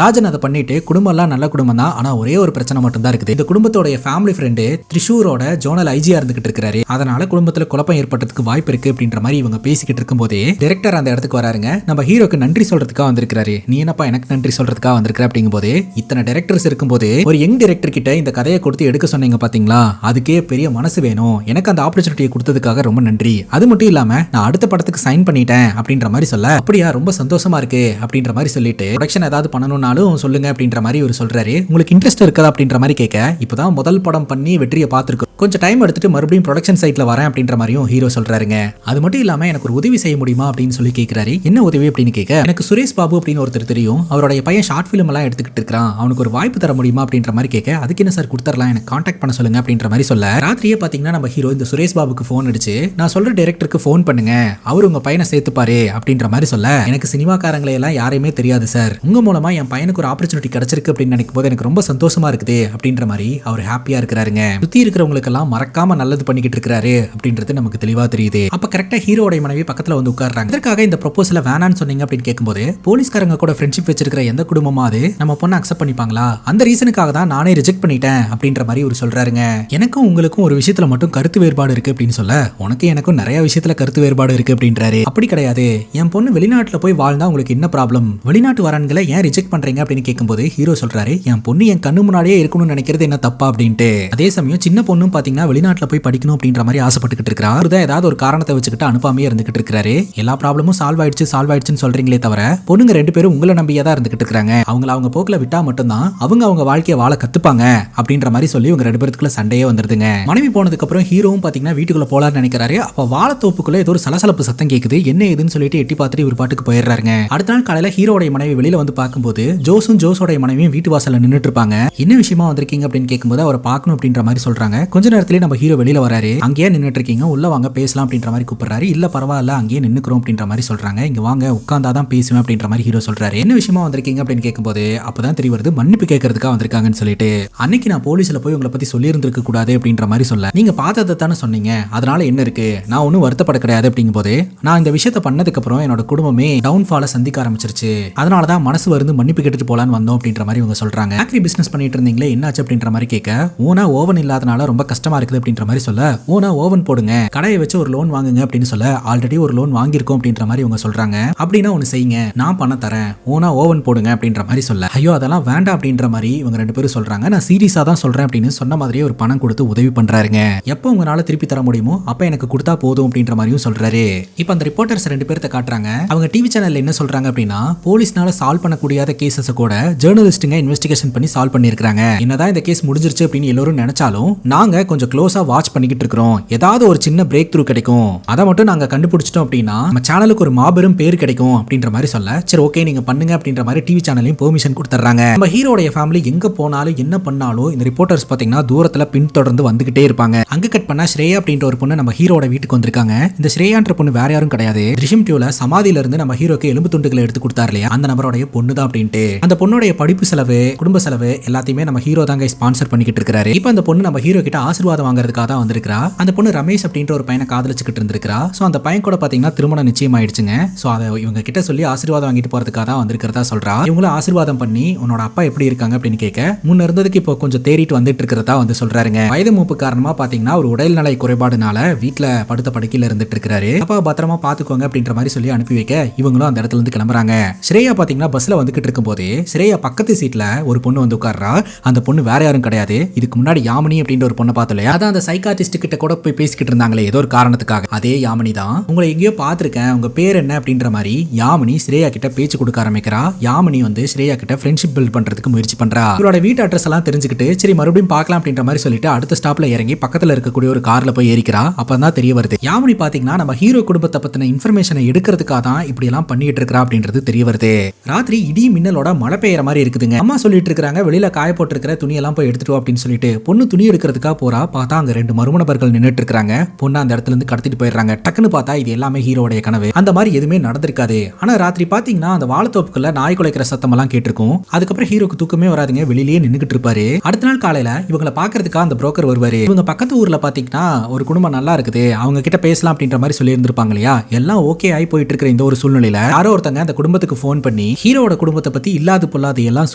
S1: ராஜன் அதை பண்ணிட்டு குடும்பம் எல்லாம் நல்ல குடும்பம் தான், ஆனா ஒரே ஒரு பிரச்சனை மட்டும் தான் இருக்குது. இந்த குடும்பத்தோட ஃபேமிலி ஃப்ரெண்டு திரிஷூரோட ஜோனல் ஐஜியா இருந்துகிட்டு இருக்காரு. அதனால குடும்பத்துல குழப்பம் ஏற்பட்டதுக்கு வாய்ப்பு இருக்கு அப்படின்ற மாதிரி இவங்க பேசிக்கிட்டு இருக்கும்போதே டைரக்டர் அந்த இடத்துக்கு வராருங்க. நம்ம ஹீரோக்கு நன்றி சொல்றதுக்காக வந்திருக்காரு. நீ என்னப்பா எனக்கு நன்றி சொல்றதுக்காக வந்திருக்கிற அப்படிங்கும்போது, இத்தனை டைரக்டர்ஸ் இருக்கும்போது ஒரு யங் டைரக்டர் கிட்ட இந்த கதையை கொடுத்து எடுக்க சொன்னீங்க பாத்தீங்களா, அதுக்கே பெரிய மனசு வேணும். எனக்கு அந்த ஆப்பர்ச்சுனிட்டியை கொடுத்ததுக்காக ரொம்ப நன்றி. அது மட்டும் இல்லாம நான் அடுத்த படத்துக்கு சைன் பண்ணிட்டேன் அப்படின்ற மாதிரி சொல்ல, அப்படியா ரொம்ப சந்தோஷமா இருக்கு அப்படின்ற மாதிரி சொல்லிட்டு ப்ரொடக்ஷன் ஏதாவது பண்ணணும்னாலும் சொல்லுங்க அப்படின்ற மாதிரி இவர் சொல்றாரு. உங்களுக்கு இன்ட்ரெஸ்ட் இருக்கா அப்படின்ற மாதிரி கேட்க, இப்பதான் முதல் படம் பண்ணி வெற்றியை பார்த்துருக்கோம், கொஞ்சம் டைம் எடுத்துட்டு மறுபடியும் ப்ரொடக்ஷன் சைட்ல வரேன் அப்படின்ற மாதிரியும் ஹீரோ சொல்றாருங்க. அது மட்டும் இல்லாம எனக்கு ஒரு உதவி செய்ய முடியுமா அப்படின்னு சொல்லி கேட்கிறாரு. என்ன உதவி அப்படின்னு கேட்க, எனக்கு சுரேஷ் பாபு அப்படின்னு ஒருத்தர் தெரியும், அவருடைய பையன் ஷார்ட் ஃபிலிம் எல்லாம் எடுத்துக்கிட்டு இருக்கான், அவனுக்கு ஒரு வாய்ப்பு தர முடியுமா அப்படின்ற மாதிரி கேட்க, அதுக்கு என்ன சார் கொடுத்துடலாம், எனக்கு கான்டாக்ட் பண்ண சொல்லுங்க அப்படின்ற மாதிரி சொல்ல, ராத்திரியே பாத்தீங்கன்னா நம்ம ஹீரோ இந்த சுரேஷ் பாபுக்கு போன் அடிச்சு நான் சொல்ற டைரக்டருக்கு போன் பண்ணுங்க, அவர் உங்க பையனை சேர்த்துப்பாரு அப்படின்ற மாதிரி சொல்ல, எனக்கு சினிமாக்காரங்களை எல்லாம் யாரையுமே தெரியாது சார், உங்க மூலமா என் பையனுக்கு ஒரு ஆப்பர்ச்சுனிட்டி கிடைச்சிருக்கு அப்படின்னு நினைக்கும் போது எனக்கு ரொம்ப சந்தோஷமா இருக்குது அப்படின்ற மாதிரி அவர் ஹாப்பியா இருக்கிறாருங்க. சுத்தி இருக்கிறவங்களுக்கு எல்லாம் மறக்காம நல்லது பண்ணிக்கிட்டு இருக்காரு அப்படின்றது நமக்கு தெளிவா தெரியுது. அப்ப கரெக்டா ஹீரோட மனைவி பக்கத்துல வந்து உட்கார்றாங்க. இதற்காக இந்த ப்ரொபோசலை வேணான்னு சொன்னீங்க அப்படின்னு கேட்கும்போது, போலீஸ்காரங்க கூட ஃப்ரெண்ட்ஷிப் வச்சிருக்கிற எந்த குடும்பமா அது நம்ம பொண்ணை அக்செப்ட் பண்ணிப்பாங்களா, அந்த ரீசனுக்காக தான் நானே ரிஜெக்ட் பண்ணிட்டேன் அப்படின்ற மாதிரி ஒரு சொல்றாருங்க. எனக்கும் உங்களுக்கும் ஒரு விஷயத்துல மட்டும் கருத்து வேறுபாடு இருக்கு அப்படின்னு சொல்ல, உனக்கு எனக்கும் நிறைய விஷயத்துல கருத்து வேறுபாடு இருக்கு அப்படின்றாரு. அப்படி கிடையாது, என் பொண்ணு வெளிநாட்டுல போய் வாழ்ந்தா உங்களுக்கு என்ன ப்ராப்ளம், வெளிநாட்டு வரன்களை ஏன் ரிஜெக்ட் பண்றீங்க அப்படின்னு கேட்கும்போது ஹீரோ சொல்றாரு, என் பொண்ணு என் கண்ணு முன்னாடியே இருக்கணும்னு நினைக்கிறது என்ன தப்பா அப்படின்ட்டு. அதே சமயம் சின்ன பொண்ணும் பாத்தீங்கன்னா வெளிநாட்டுல போய் படிக்கணும் அப்படின்ற மாதிரி ஆசைப்பட்டுக்கிட்டு இருக்கா. ஏதாவது ஒரு காரணத்தை வச்சுக்கிட்டு அனுப்பாமே இருந்துகிட்டு இருக்காரு. எல்லா ப்ராப்ளமும் சால்வ் ஆயிடுச்சுன்னு சொல்றீங்களே தவிர பொண்ணுங்க ரெண்டு பேரும் உங்களை நம்பியே தான் இருந்துகிட்டு இருக்காங்க. அவங்க போக்குல விட்டா மட்டும்தான் அவங்க வாழ்க்கையை வாழ கத்துப்பாங்க அப்படின்ற மாதிரி சொல்லி இவங்க ரெண்டு பேருக்குள்ள சண்டையே வந்துருதுங்க. மனைவி போனதுக்கு அப்புறம் ஹீரோவும் பாத்தீங்கன்னா வீட்டுக்குள்ள போலான்னு நினைக்கிறாரு. அப்ப வாழைத்தோப்புக்குள்ள ஏதோ ஒரு சலசலப்பு சத்தம் கேக்குது. என்ன ஏதுன்னு சொல்லிட்டு எட்டி பார்த்துட்டு இவர் பாட்டுக்கு போயிடுறாருங்க. அடுத்த நாள் காலையில ஹீரோடைய மனைவி வெளியில வந்து பார்க்கும்போது ஜோஸோடைய மனைவியும் வீட்டு வாசல்ல நின்னுட்டு இருப்பாங்க. என்ன விஷயமா வந்திருக்கீங்க அப்படின்னு கேட்கும்போது அவரை பார்க்கணும் அப்படின்ற மாதிரி சொல்றாங்க. கொஞ்ச நேரத்திலே நம்ம ஹீரோ வெளியில வராரு. அங்கேயே நின்னுட்டு இருக்கீங்க, உள்ள வாங்க பேசலாம் அப்படின்ற மாதிரி கூப்பிடுறாரு. இல்ல பரவாயில்ல அங்கேயே நின்னுக்கிறோம் அப்படின்ற மாதிரி சொல்றாங்க. இங்க வாங்க உட்கார்ந்தாதான் பேசுவேன் அப்படின்ற மாதிரி ஹீரோ சொல்றாரு. என்ன விஷயமா வந்திருக்கீங்க அப்படின்னு கேட்கும்போது அப்பதான் தெரிய வருது மன்னிப்பு கேட்கறதுக்காக வந்திருக்காங்கன்னு சொல்லிட்டு. அன்னைக்கு நான் போலீஸ்ல போய் உங்களை பத்தி சொல்லி இருந்திருக்க கூடாது அப்படின்ற மாதிரி சொல்ல, நீங்க பார்த்ததை தானே சொன்னீங்க, அதனால என்ன இருக்கு, நான் ஒன்னும் வருத்தப்பட கிடையாது அப்படிங்கும் போது, நான் இந்த விஷயத்த பண்ணதுக்கு அப்புறம் என்னோட குடும்பமே டவுன்ஃபால சந்திக்க ஆரம்பிச்சிருச்சு, அதனாலதான் மனசு வந்து மன்னிப்பு கேட்டுட்டு போலான்னு வந்தோம் அப்படின்ற மாதிரி இவங்க சொல்றாங்க. பேக்கரி பிசினஸ் பண்ணிட்டு இருந்தீங்களே என்னாச்சு அப்படின்ற மாதிரி கேட்க, ஓனா ஓவன் இல்லாதனால ரொம்ப கஷ்டமா இருக்குது அப்படின்ற மாதிரி சொல்ல, ஓனா ஓவன் போடுங்க, கடையை வச்சு ஒரு லோன் வாங்குங்க அப்படின்னு சொல்ல, ஆல்ரெடி ஒரு லோன் வாங்கியிருக்கோம் அப்படின்ற மாதிரி இவங்க சொல்றாங்க. அப்படின்னா ஒன்னு செய்யுங்க, நான் பணம் தரேன், ஓனா ஓவன் போடுங்க அப்படின்ற மாதிரி சொல்ல, ஐயோ அதெல்லாம் வேண்டாம் அப்படின்ற மாதிரி இவங்க ரெண்டு பேரும் சொல்றாங்க. நான் சீரியஸா தான் சொல்றேன் அப்படின்னு சொன்ன மாதிரியே ஒரு பணம் கொடுத்து உதவி பண்றாருங்க. எப்போ உங்களால திருப்பி தர முடியுமோ அப்ப எனக்கு கொடுத்தா போதும் அப்படின்ற மாதிரியும் சொல்றாரு. இப்ப அந்த ரிப்போர்ட்டர்ஸ் ரெண்டு பேர்த்த காட்டுறாங்க. அவங்க டிவி சேனல்ல என்ன சொல்றாங்க அப்படின்னா, போலீஸ்னால சால்வ் பண்ணக்கூடியாத கேசஸ் கூட ஜேர்னலிஸ்டுங்க இன்வெஸ்டிகேஷன் பண்ணி சால்வ் பண்ணிருக்காங்க. என்னதான் இந்த கேஸ் முடிஞ்சிருச்சு அப்படின்னு எல்லாரும் நினைச்சாலும் நாங்க கொஞ்சம் க்ளோஸா வாட்ச் பண்ணிக்கிட்டு இருக்கிறோம். ஏதாவது ஒரு சின்ன பிரேக் த்ரூ கிடைக்கும், அதை மட்டும் நாங்க கண்டுபிடிச்சிட்டோம் அப்படின்னா நம்ம சேனலுக்கு ஒரு மாபெரும் பேர் கிடைக்கும் அப்படின்ற மாதிரி சொல்ல, சரி ஓகே நீங்க பண்ணுங்க அப்படின்ற மாதிரி டிவி சேனலையும் பெர்மிஷன் கொடுத்துறாங்க. நம்ம ஹீரோடைய ஃபேமிலி எங்க போனாலும் என்ன பண்ணாலும் இந்த ரிப்போர்ட்டர்ஸ் பாத்தீங்கன்னா தூரத்துல பின்தொடர்ந்து வந்துகிட்டே இருப்பாங்க. அங்க கட் பண்ணா ஸ்ரேயா அப்படின்ற ஒரு பொண்ணு நம்ம ஹீரோட வீட்டுக்கு வந்திருக்காங்க. இந்த ஸ்ரேயான்ற பொண்ணு வேற யாரும் கிடையாது, த்ரிஷம் டூல சமாதியில இருந்து நம்ம ஹீரோக்கு எலும்பு துண்டுகளை எடுத்து கொடுத்தாரு இல்லையா, அந்த நபருடைய பொண்ணு தான் அப்படின்ட்டு. அந்த பொண்ணுடைய படிப்பு செலவு, குடும்ப செலவு எல்லாத்தையுமே நம்ம ஹீரோ தாங்க ஸ்பான்சர் பண்ணிக்கிட்டு இருக்காரு. இப்போ அந்த பொண்ணு நம்ம ஹீரோ கிட்ட ஆசீர்வாதம் வாங்குறதுக்காக தான் வந்திருக்கா. அந்த பொண்ணு ரமேஷ் அப்படின்ற ஒரு பையனை காதலிச்சுக்கிட்டு இருந்திருக்கா. சோ அந்த பையன் கூட பாத்தீங்கன்னா திருமணம் நிச்சயம் ஆயிடுச்சுங்க. சோ அதை இவங்க கிட்ட சொல்லி ஆசீர்வாதம் வாங்கிட்டு போறதுக்காக தான் வந்திருக்கிறதா சொல்றா. இவங்களும் ஆசீர்வாதம் பண்ணி உன்னோட அப்பா எப்படி இருக்காங்க அப்படின்னு கேட்க, முன்ன இருந்ததுக்கு இப்போ கொஞ்சம் தேறிட்டு வந்துட்டு இருக்கிறதா வந்து சொல்றாருங்க. வயது மூப்பு காரணமா பாத்தீங்கன்னா ஒரு உடல்நலை குறைபாடுனால வீட்டுல படுத்த படுக்கையில இருந்துட்டு இருக்காரு. அப்பா பத்திரமா பாத்துக்கோங்க அப்படின்ற மாதிரி சொல்லி அனுப்பி வைக்க இவங்களும் அந்த இடத்துல இருந்து கிளம்புறாங்க. ஸ்ரேயா பாத்தீங்கன்னா பஸ்ல வந்துகிட்டு இருக்கும் போது ஸ்ரேயா பக்கத்து சீட்ல ஒரு பொண்ணு வந்து உட்கார்றா. அந்த பொண்ணு வேற யாரும் கிடையாது, இதுக்கு முன்னாடி யாமினி அப்படின்ற ஒரு பொண்ணை பார்த்தலையா, அதான் அந்த சைக்காட்டிஸ்ட் கிட்ட கூட போய் பேசிக்கிட்டு இருந்தாங்களே ஏதோ ஒரு காரணத்துக்காக, அதே யாமினி தான். உங்களை எங்கேயோ பாத்திருக்கேன், உங்க பேர் என்ன அப்படின்ற மாதிரி யாமினி ஸ்ரேயா கிட்ட பேச்சு கொடுக்க ஆரம்பிக்கிறா. யாமினி வந்து ஸ்ரேயா கிட்ட ஃப்ரெண்ட்ஷிப் பில்ட் பண்றதுக்கு முயற்சி பண்றா. இவரோட வீட்டு அட்ரஸ் எல்லாம் தெரிஞ்சுக்கிட்டு சரி மறுபடியும் பார்க்கலாம் அப்படின்ற மாதிரி சொல்லிட்டு அடுத்த ஸ்டாப்ல இறங்கி பக்கத்துல இருக்கக்கூடிய ஒரு கார்ல போய் ஏறிக்கிறா. அப்பதான் தெரிய வருது யாமினி பாத்தீங்கன்னா நம்ம ஹீரோ குடும்பத்தை பத்தின இன்ஃபர்மேஷனை எடுக்கிறதுக்காக தான் இப்படி எல்லாம் பண்ணிட்டு இருக்கா அப்படின்றது தெரிய வருது. ராத்திரி இடி மின்னலோட மழை பெய்யற மாதிரி இருக்குதுங்க. அம்மா சொல்லிட்டு இருக்காங்க வெளியில காய போட்டு இருக்கிற துணி எல்லாம் போய் எடுத்துட்டு அப்படின்னு சொல்லிட்டு பொண்ணு துணி எடுக்கிறதுக்காக போறா. பார்த்தா அங்க ரெண்டு மர்ம நபர்கள் நின்னுட்டு இருக்காங்க. பொண்ணு அந்த இடத்துல இருந்து கடத்திட்டு போயிடுறாங்க. டக்குன்னு பார்த்தா இது எல்லாமே ஹீரோடைய கனவு, அந்த மாதிரி எதுவுமே நடந்திருக்காது. ஆனா ராத்திரி பாத்தீங்கன்னா அந்த வாழைத்தோப்புக்குள்ள நாய் குலைக்கிற சத்தம் எல்லாம் கேட்டிருக்கும். அதுக்கப்புறம் ஹீரோக்கு தூக்கமே வராதுங்க, வெளியிலேயே நின்னுகிட்டு இருப்பாரு. அடுத்த நாள் காலையில இவங்களை பாக்குறதுக்காக அந்த புரோக்கர் வருவாரு. இவங்க பக்கத்து ஊர்ல பாத்தீங்கன்னா ஒரு குடும்பம் நல்லா இருக்குது, அவங்க கிட்ட பேசலாம் அப்படின்ற மாதிரி சொல்லி இருந்திருப்பாங்க இல்லையா. எல்லாம் ஓகே ஆகி போயிட்டு இருக்கிற இந்த ஒரு சூழ்நிலையில யாரோ ஒருத்தங்க அந்த குடும்பத்துக்கு போன் பண்ணி ஹீரோட குடும்பத்தை பத்தி இல்லாது பொல்லாது எல்லாம்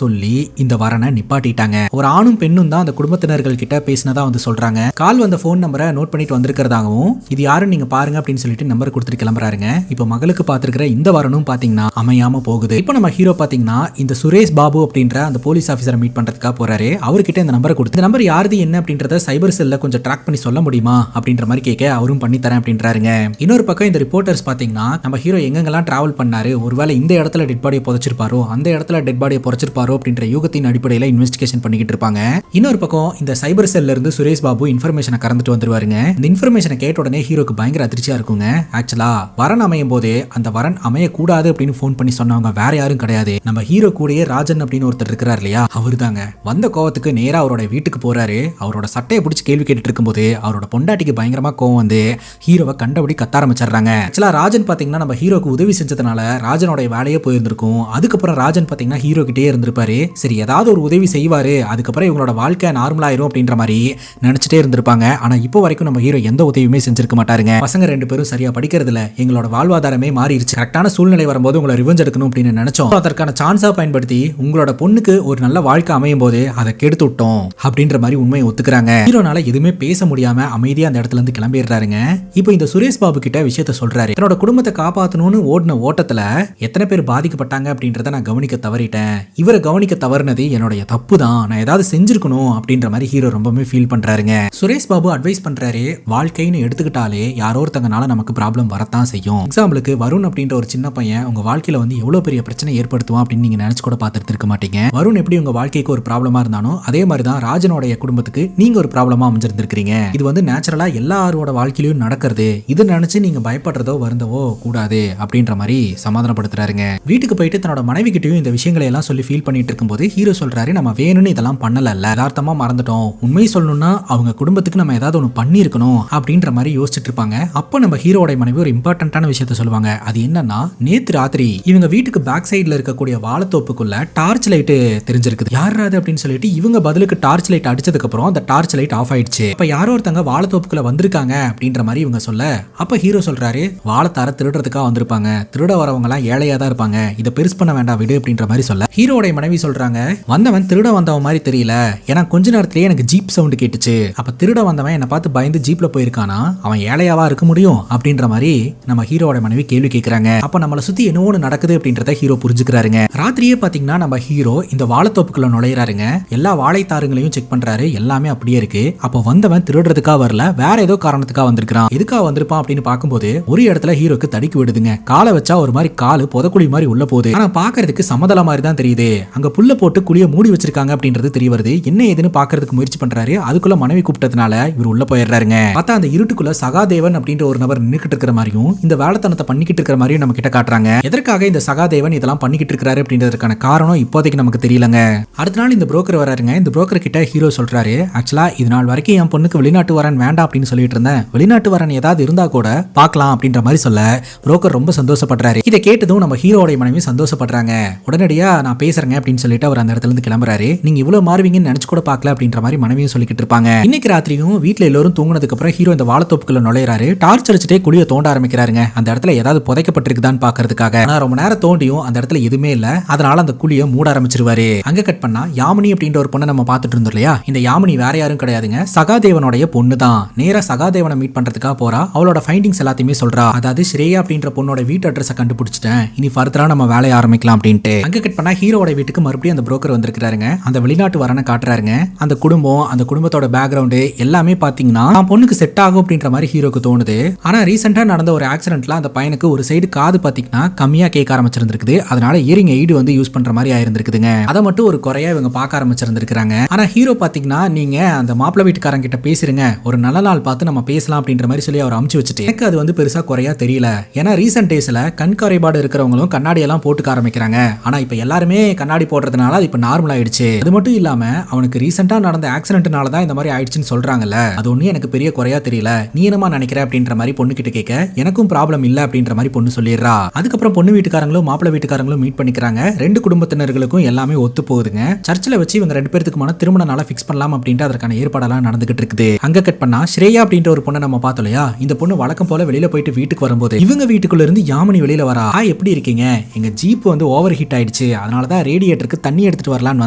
S1: சொல்லி இந்த வரனை நிப்பாட்டிட்டாங்க. ஒரு ஆணும் பெண்ணும் தான் அந்த குடும்பத்தினர்கள் கிட்ட பேசினதா வந்து சொல்றாங்க. கால் வந்த போன் நம்பரை நோட் பண்ணிட்டு வந்திருக்கிறதாகவும் இது யாரும் நீங்க பாருங்க அப்படின்னு சொல்லிட்டு நம்பர் கொடுத்துட்டு கிளம்புறாருங்க. இப்ப மகளுக்கு பாத்துருக்கிற இந்த வரனும் பாத்தீங்கன்னா அமையாம போகுது. இப்ப நம்ம ஹீரோ பாத்தீங்கன்னா இந்த சுரேஷ் பாபு அப்படின்ற அந்த போலீஸ் ஆபீசரை மீட் பண்றதுக்காக போறாரு. அவர்கிட்ட இந்த நம்பரை கொடுத்து இந்த நம்பர் யாருது என்ன அப்படின்றத சைபர் செல்ல கொஞ்சம் ட்ராக் பண்ணி சொல்ல முடியுமா அப்படின்ற மாதிரி கேட்க அவரும் பண்ணி தரேன் அப்படின்றாருங்க. இன்னொரு பக்கம் இந்த ரிப்போர்ட்டர்ஸ் பாத்தீங்கன்னா நம்ம ஹீரோ எங்கெங்கெல்லாம் டிராவல் பண்ணாரு, ஒருவேளை இந்த இடத்துல டெட் பாடியை புதைச்சிருப்பாரோ அந்த இடத்துல டெட் பாடியை புதைச்சிருப்பாரோ அப்படின்ற யூகத்தின் அடிப்படையில் இன்வெஸ்டிகேஷன் பண்ணிக்கிட்டு இருப்பாங்க. இன்னொரு பக்கம் இந்த சைபர் செல்ல இருந்து சுரேஷ் பாபு இன்ஃபர்மேஷனை கறந்துட்டு வந்துருவாருங்க. இந்த இன்ஃபர்மேஷனை கேட்ட உடனே ஹீரோக்கு பயங்கர அதிர்ச்சியா இருக்குங்க. ஆக்சுவலா வரன் அமையும் போது அந்த வரன் அமைய கூடாது அப்படின்னு போன் பண்ணி சொன்னவங்க வேற யாரும் கிடையாது, நம்ம ஹீரோ கூடயே ராஜன் அப்படின்னு ஒருத்தர் இருக்கிறார் இல்லையா, அவரு தாங்க. வந்த கோவத்துக்கு நேரா அவரோட வீட்டுக்கு போறாரு. அவரோட சட்டையை பிடிச்சி கேள்வி கேட்டுட்டு இருக்கும்போது அவரோட பொண்டாட்டிக்கு பயங்கரமா கோவம் வந்து ஹீரோவை கண்டபடி கத்த ஆரம்பிச்சிடுறாங்க. ஆக்சுவலா ராஜன் பாத்தீங்கன்னா நம்ம ஹீரோக்கு உதவி செஞ்சதுனால ராஜனோட வேலையே போயிருந்திருக்கும். அதுக்கப்புறம் ராஜன் பாத்தீங்கன்னா ஹீரோ கிட்டே இருந்திருப்பாரு. சரி ஏதாவது ஒரு உதவி செய்வாரு, அதுக்கப்புறம் இவங்களோட வாழ்க்கை நார்மல் ஆயிரும் அப்படின்ற மாதிரி நினைச்சிட்டே இருந்திருப்பாங்க. ஆனா இப்போ வரைக்கும் நம்ம ஹீரோ எந்த உதவியுமே செஞ்சிருக்க மாட்டாருங்க. பசங்க ரெண்டு பேரும் சரியா படிக்கிறதுல எங்களோட வாழ்வாதாரமே மாறிடுச்சு, கரெக்டான சூழ்நிலை வரும்போது உங்களை ரிவெஞ்ச் எடுக்கணும் அப்படின்னு நினைச்சோம். அதற்கான சான்ஸா பயன்படுத்தி உங்களோட பொண்ணுக்கு ஒரு நல்ல வாழ்க்கை அமையும் போது அதை கெடுத்து விட்டோம் அப்படின்ற மாதிரி உண்மையை ஒத்துக்கிறாங்க. ஹீரோனால எதுவுமே பேச முடியாம அமைதியா அந்த இடத்துல இருந்து கிளம்பிடுறாருங்க. இப்போ இந்த சுரேஷ் பாபு கிட்ட விஷயத்த சொல்றாரு. தன்னோட குடும்பத்தை காப்பாற்றணும்னு ஓடின ஓட்டத்துல எத்தனை பேர் பாதிக்கப்பட்டாங்க அப்படின்றத நான் கவனிக்க தவறிட்டேன். இவரை கவனிக்க தவறுனது என்னுடைய தப்பு தான், நான் ஏதாவது செஞ்சிருக்கணும் அப்படின்ற மாதிரி ஹீரோ ரொம்பவே ஃபீல் பண்றாருங்க. சுரேஷ் பாபு அட்வைஸ் பண்றாரு, வாழ்க்கைன்னு எடுத்துக்கிட்டாலே யாரோ ஒருத்தங்கனால நமக்கு ப்ராப்ளம் வரத்தான் செய்யும். எக்ஸாம்பிளுக்கு வருண் அப்படின்ற ஒரு சின்ன பையன் உங்க வாழ்க்கையில வந்து எவ்வளவு பெரிய பிரச்சனை ஏற்படுத்துவான் அப்படின்னு நீங்க நினைச்சு கூட பார்த்துட்டு இருக்க மாட்டீங்க. வருண் எப்படி உங்க வாழ்க்கைக்கு ஒரு ப்ராப்ளமா இருந்தானோ அதே மாதிரி தான் ராஜனோட குடும்பத்துக்கு நீங்க ஒரு ப்ராப்ளமா அமைஞ்சிருந்திருக்கீங்க. இது வந்து நேச்சுரலா எல்லாரோட வாழ்க்கையிலும் நடக்கிறது. இது நினைச்சு நீங்க பயப்படுறதோ வருந்தவோ கூடாது அப்படின்ற மாதிரி சமாதானப்படுத்துறாருங்க. வீட்டுக்கு போயிட்டு தன்னோட மனைவி கிட்டயும் இந்த விஷயங்களை எல்லாம் சொல்லி ஃபீல் பண்ணிட்டு இருக்கும்போது ஹீரோ சொல்றாரு, நம்ம வேணும்னு இதெல்லாம் பண்ணல, யதார்த்தமா மறந்துட்டோம். உண்மை சொல்லணும்னா அவங்க குடும்பத்துக்கு நம்ம ஏதாவது ஒன்று பண்ணியிருக்கணும் அப்படின்ற மாதிரி யோசிச்சுட்டு இருப்பாங்க. அப்போ நம்ம ஹீரோட மனைவி ஒரு இம்பார்ட்டன்டான விஷயத்த சொல்லுவாங்க. அது என்னன்னா, நேத்து ராத்திரி இவங்க வீட்டுக்கு பேக் சைடுல இருக்கக்கூடிய வாழைத்தோப்புக்குள்ள டார்ச் லைட் தெரிஞ்சிருக்குது. யாராவது அப்படின்னு சொல்லிட்டு இவங்க பதிலுக்கு டார்ச் லைட் அடிச்சதுக்கு அப்புறம் அந்த டார்ச் லைட் ஆஃப் ஆயிடுச்சு. அப்ப யாரோ ஒருத்தங்க வாழைத்தோப்புக்குள்ள வந்திருக்காங்க அப்படின்ற மாதிரி இவங்க சொல்ல, அப்ப ஹீரோ சொல்றாரு, வாழைத்தார திருடுறதுக்காக வந்திருப்பாங்க, திருட வரவங்க எல்லாம் ஏழையா தான் இருப்பாங்க, இதை பெருசு பண்ண வேண்டாம் விடு அப்படின்ற மாதிரி சொல்ல, ஹீரோட மனைவி சொல்றாங்க, வந்தவன் திருட வந்தவன் மாதிரி தெரியல, ஏன்னா கொஞ்ச நேரத்திலேயே எனக்கு ஜீப் சவுண்ட் கேட்டுச்சு, அப்ப திருட வந்தவன் என்ன பார்த்து பயந்து ஜீப்ல போயிருக்கானா, அவன் ஏழையாவா இருக்க முடியும் அப்படின்ற மாதிரி நம்ம ஹீரோட மனைவி கேள்வி கேட்கறாங்க. அப்ப நம்மளை சுத்தி என்னவோ நடக்குது அப்படின்றத ஹீரோ புரிஞ்சுக்கிறாருங்க. ராத்திரியே பாத்தீங்கன்னா நம்ம ஹீரோ இந்த வாழைத்தோப்புக்குள்ள நுழையிறாருங்க. எல்லா வாழைத்தாருங்களையும் செக் பண்றாரு, எல்லாமே அப்படியே இருக்கு. அப்ப வந்தவன் திருடுறதுக்காக வரல, வேற ஏதோ காரணத்துக்காக வந்திருக்கான். எதுக்காக வந்திருப்பான் அப்படின்னு பார்க்கும்போது ஒரு இடத்துல ஹீரோக்கு தடிக்கு விடுதுங்க. காலை வச்சா ஒரு மாதிரி காலு புதக்குழி மாதிரி உள்ள போகுது. ஆனா பாக்குறதுக்கு சமதள மாதிரி தான் தெரியுது. அங்க புல்ல போட்டு குழிய மூடி வச்சிருக்காங்க அப்படின்றது தெரிய வருது. என்ன ஏதுன்னு பாக்குறதுக்கு முயற்சி பண்றாரு. அதுக்குள்ள மனைவி கூப்பிட்டதுனால இவர் உள்ள போயிடுறாருங்க. பார்த்தா அந்த இருட்டுக்குள்ள சகாதேவன் அப்படின்ற ஒரு நபர் நின்னுக்கிட்டு இருக்கிற மாதிரியும் இந்த வேலைத்தனத்தை பண்ணிக்கிட்டு இருக்கிற மாதிரியும் நம்ம கிட்ட காட்டுறாங்க. எதற்காக இந்த சகாதேவன் இதெல்லாம் பண்ணிக்கிட்டு இருக்காரு அப்படின்றதுக்கான காரணம் இப்போதைக்கு நமக்கு தெரியலங்க. அடுத்த நாள் இந்த புரோக்கர் வராருங்க. இந்த புரோக்கர் கிட்ட ஹீரோ சொல்றாரு, ஆக்சுவலா இது நாள் வரைக்கும் என் பொண்ணுக்கு வெளிநாட்டு வரன் வேண்டாம் அப்படின்னு சொல்லிட்டு இருந்தேன், வெளிநாட்டு வரன் ஏதாவது இருந்தா கூட பார்க்கலாம் அப்படின்ற மாதிரி சொல்ல புரோக்கர் ரொம்ப சந்தோஷப்படுறாரு. இதை கேட்டதும் நம்ம ஹீரோட மனைவி சந்தோஷப்படுறாங்க. உடனடியா நான் பேசுறேங்க அப்படின்னு சொல்லிட்டு அவர் அந்த இடத்துல இருந்து கிளம்புறாரு. நீங்க இவ்வளவு மாறுவீங்கன்னு நினைச்சு கூட பார்க்கல அப்படின்ற மாதிரி மனைவியும் சொல்லிக்கிட்டு இருப்பாங்க. இன்னைக்கு ராத்திரியும் வீட்டுல எல்லாரும் தூங்குனதுக்கு அப்புறம் ஹீரோ இந்த வாழைத்தோப்புக்குள்ள நுழையிறாரு. டார்ச் அடிச்சுட்டே குழிய தோண்ட ஆரம்பிக்கிறாருங்க. அந்த இடத்துல ஏதாவது புதைக்கப்பட்டிருக்குதான்னு பாக்குறதுக்காக. ஆனா ரொம்ப நேரம் தோண்டியும் அந்த இடத்துல எதுவுமே இல்ல. அதனால அந்த குழிய மூட ஆரம்பிச்சிருவாரு. அங்க கட் பண்ணா யாமினி அப்படின்ற ஒரு பொண்ணை நம்ம பார்த்துட்டு இருந்தோம் இல்லையா. இந்த யாமினி வேற யாரும் கிடையாதுங்க, சகாதேவனுடைய பொண்ணு தான். நேரா சகாதேவனை மீட் பண்றதுக்காக போறா. அவளோட ஃபைண்டிங்ஸ் எல்லாத்தையுமே சொல்றா. அதாவது ஸ்ரேயா அப்படின்ற பொண்ணோட வீட்டு அட்ரஸை கண்டுபிடிச்சிட்டேன், இனி ஃபர்தரா நம்ம வேலையை ஆரம்பிக்கலாம் அப்படின்ட்டு. அங்க கட் பண்ணா ஹீரோட வீட்டுக்கு மறுபடியும் அந்த புரோக்கர் வந்திருக்காருங்க. அந்த வெளிநாட்டு வரனை காட்டுறாருங்க. அந்த குடும்பம், அந்த குடும்பத்தோட பேக்ரவுண்டு எல்லாமே பாத்தீங்கன்னா பொண்ணுக்கு செட் ஆகும் அப்படின்ற மாதிரி ஹீரோக்கு தோணுது. ஆனா ரீசெண்டா நடந்த ஒரு ஆக்சிடென்ட்ல அந்த பையனுக்கு ஒரு சைடு காது பாத்தீங்கன்னா கம்மியா கேட்க ஆரம்பிச்சிருந்திருக்குது. அதனால இயரிங் எய்டு வந்து யூஸ் பண்ற மாதிரி ஆயிருந்திருக்குதுங்க. அதை மட்டும் ஒரு குறையா இவங்க பார்க்க ஆரம்பிச்சிருந்திருக்காங்க. ஆனா ஹீரோ பாத்தீங்கன்னா, நீங்க அந்த மாப்பிள்ளை வீட்டுக்காரங்க கிட்ட பேசுறீங்க, ஒரு நல்ல நாள் பார்த்து நம்ம பேசலாம் அப்படின்ற மாதிரி சொல்லி அவர் அமுச்சு வச்சுட்டு, எனக்கு அது வந்து பெருசா குறையா தெரியல. ஏன்னா ரீசெண்ட் டேஸ்ல கண் குறைபாடு இருக்கிறவங்களும் கண்ணாடி எல்லாம் போட்டுக்க ஆரம்பிக்கிறாங்க. ஆனா இப்ப எல்லாருமே கண்ணாடி போடுறதுனால அது இப்ப நார்மல் ஆயிடுச்சு. அது மட்டும் இல்லாம அவனுக்கு ரீசெண்டா நடந்த ஆக்சிடென்ட்னால தான் இந்த மாதிரி ஆயிடுச்சுன்னு சொல்றாங்கல்ல, அது ஒண்ணு எனக்கு பெரிய குறையா தெரியல, நீ என்னமா நினைக்கிற அப்படின்ற மாதிரி பொண்ணு கிட்ட கேட்க எனக்கும் ப்ராப்ளம் இல்ல அப்படின்ற மாதிரி பொண்ணு சொல்லிடுறா. அதுக்கப்புறம் பொண்ணு வீட்டுக்காரங்களும் மாப்பிள்ளை வீட்டுக்காரங்களும் மீட் பண்ணிக்கிறாங்க. ரெண்டு குடும்பத்தினர்களுக்கும் எல்லாமே ஒத்து போகுதுங்க. சர்ச்சில் வச்சு இவங்க ரெண்டு பேருக்குமான திருமண நாளை ஃபிக்ஸ் பண்ணலாம் அப்படின்ட்டு அதற்கான ஏற்பாடெல்லாம் நடந்துகிட்டு இருக்குது. அங்க கட் பண்ணா ஸ்ரேயா அப்படின்ற ஒரு பொண்ணை நம்ம பார்த்தோம் இல்லையா, இந்த பொண்ணு வழக்கம் போல வெளியில போயிட்டு வீட்டுக்கு வரும்போது இவங்க வீட்டுக்குள்ள இருந்து யாமினி வெளியில வரா. எப்படி இருக்கீங்க, எங்க ஜீப் வந்து ஓவர் ஹீட் ஆயிடுச்சு, அதனாலதான் ரேடியேட்டருக்கு தண்ணி எடுத்துட்டு வரலான்னு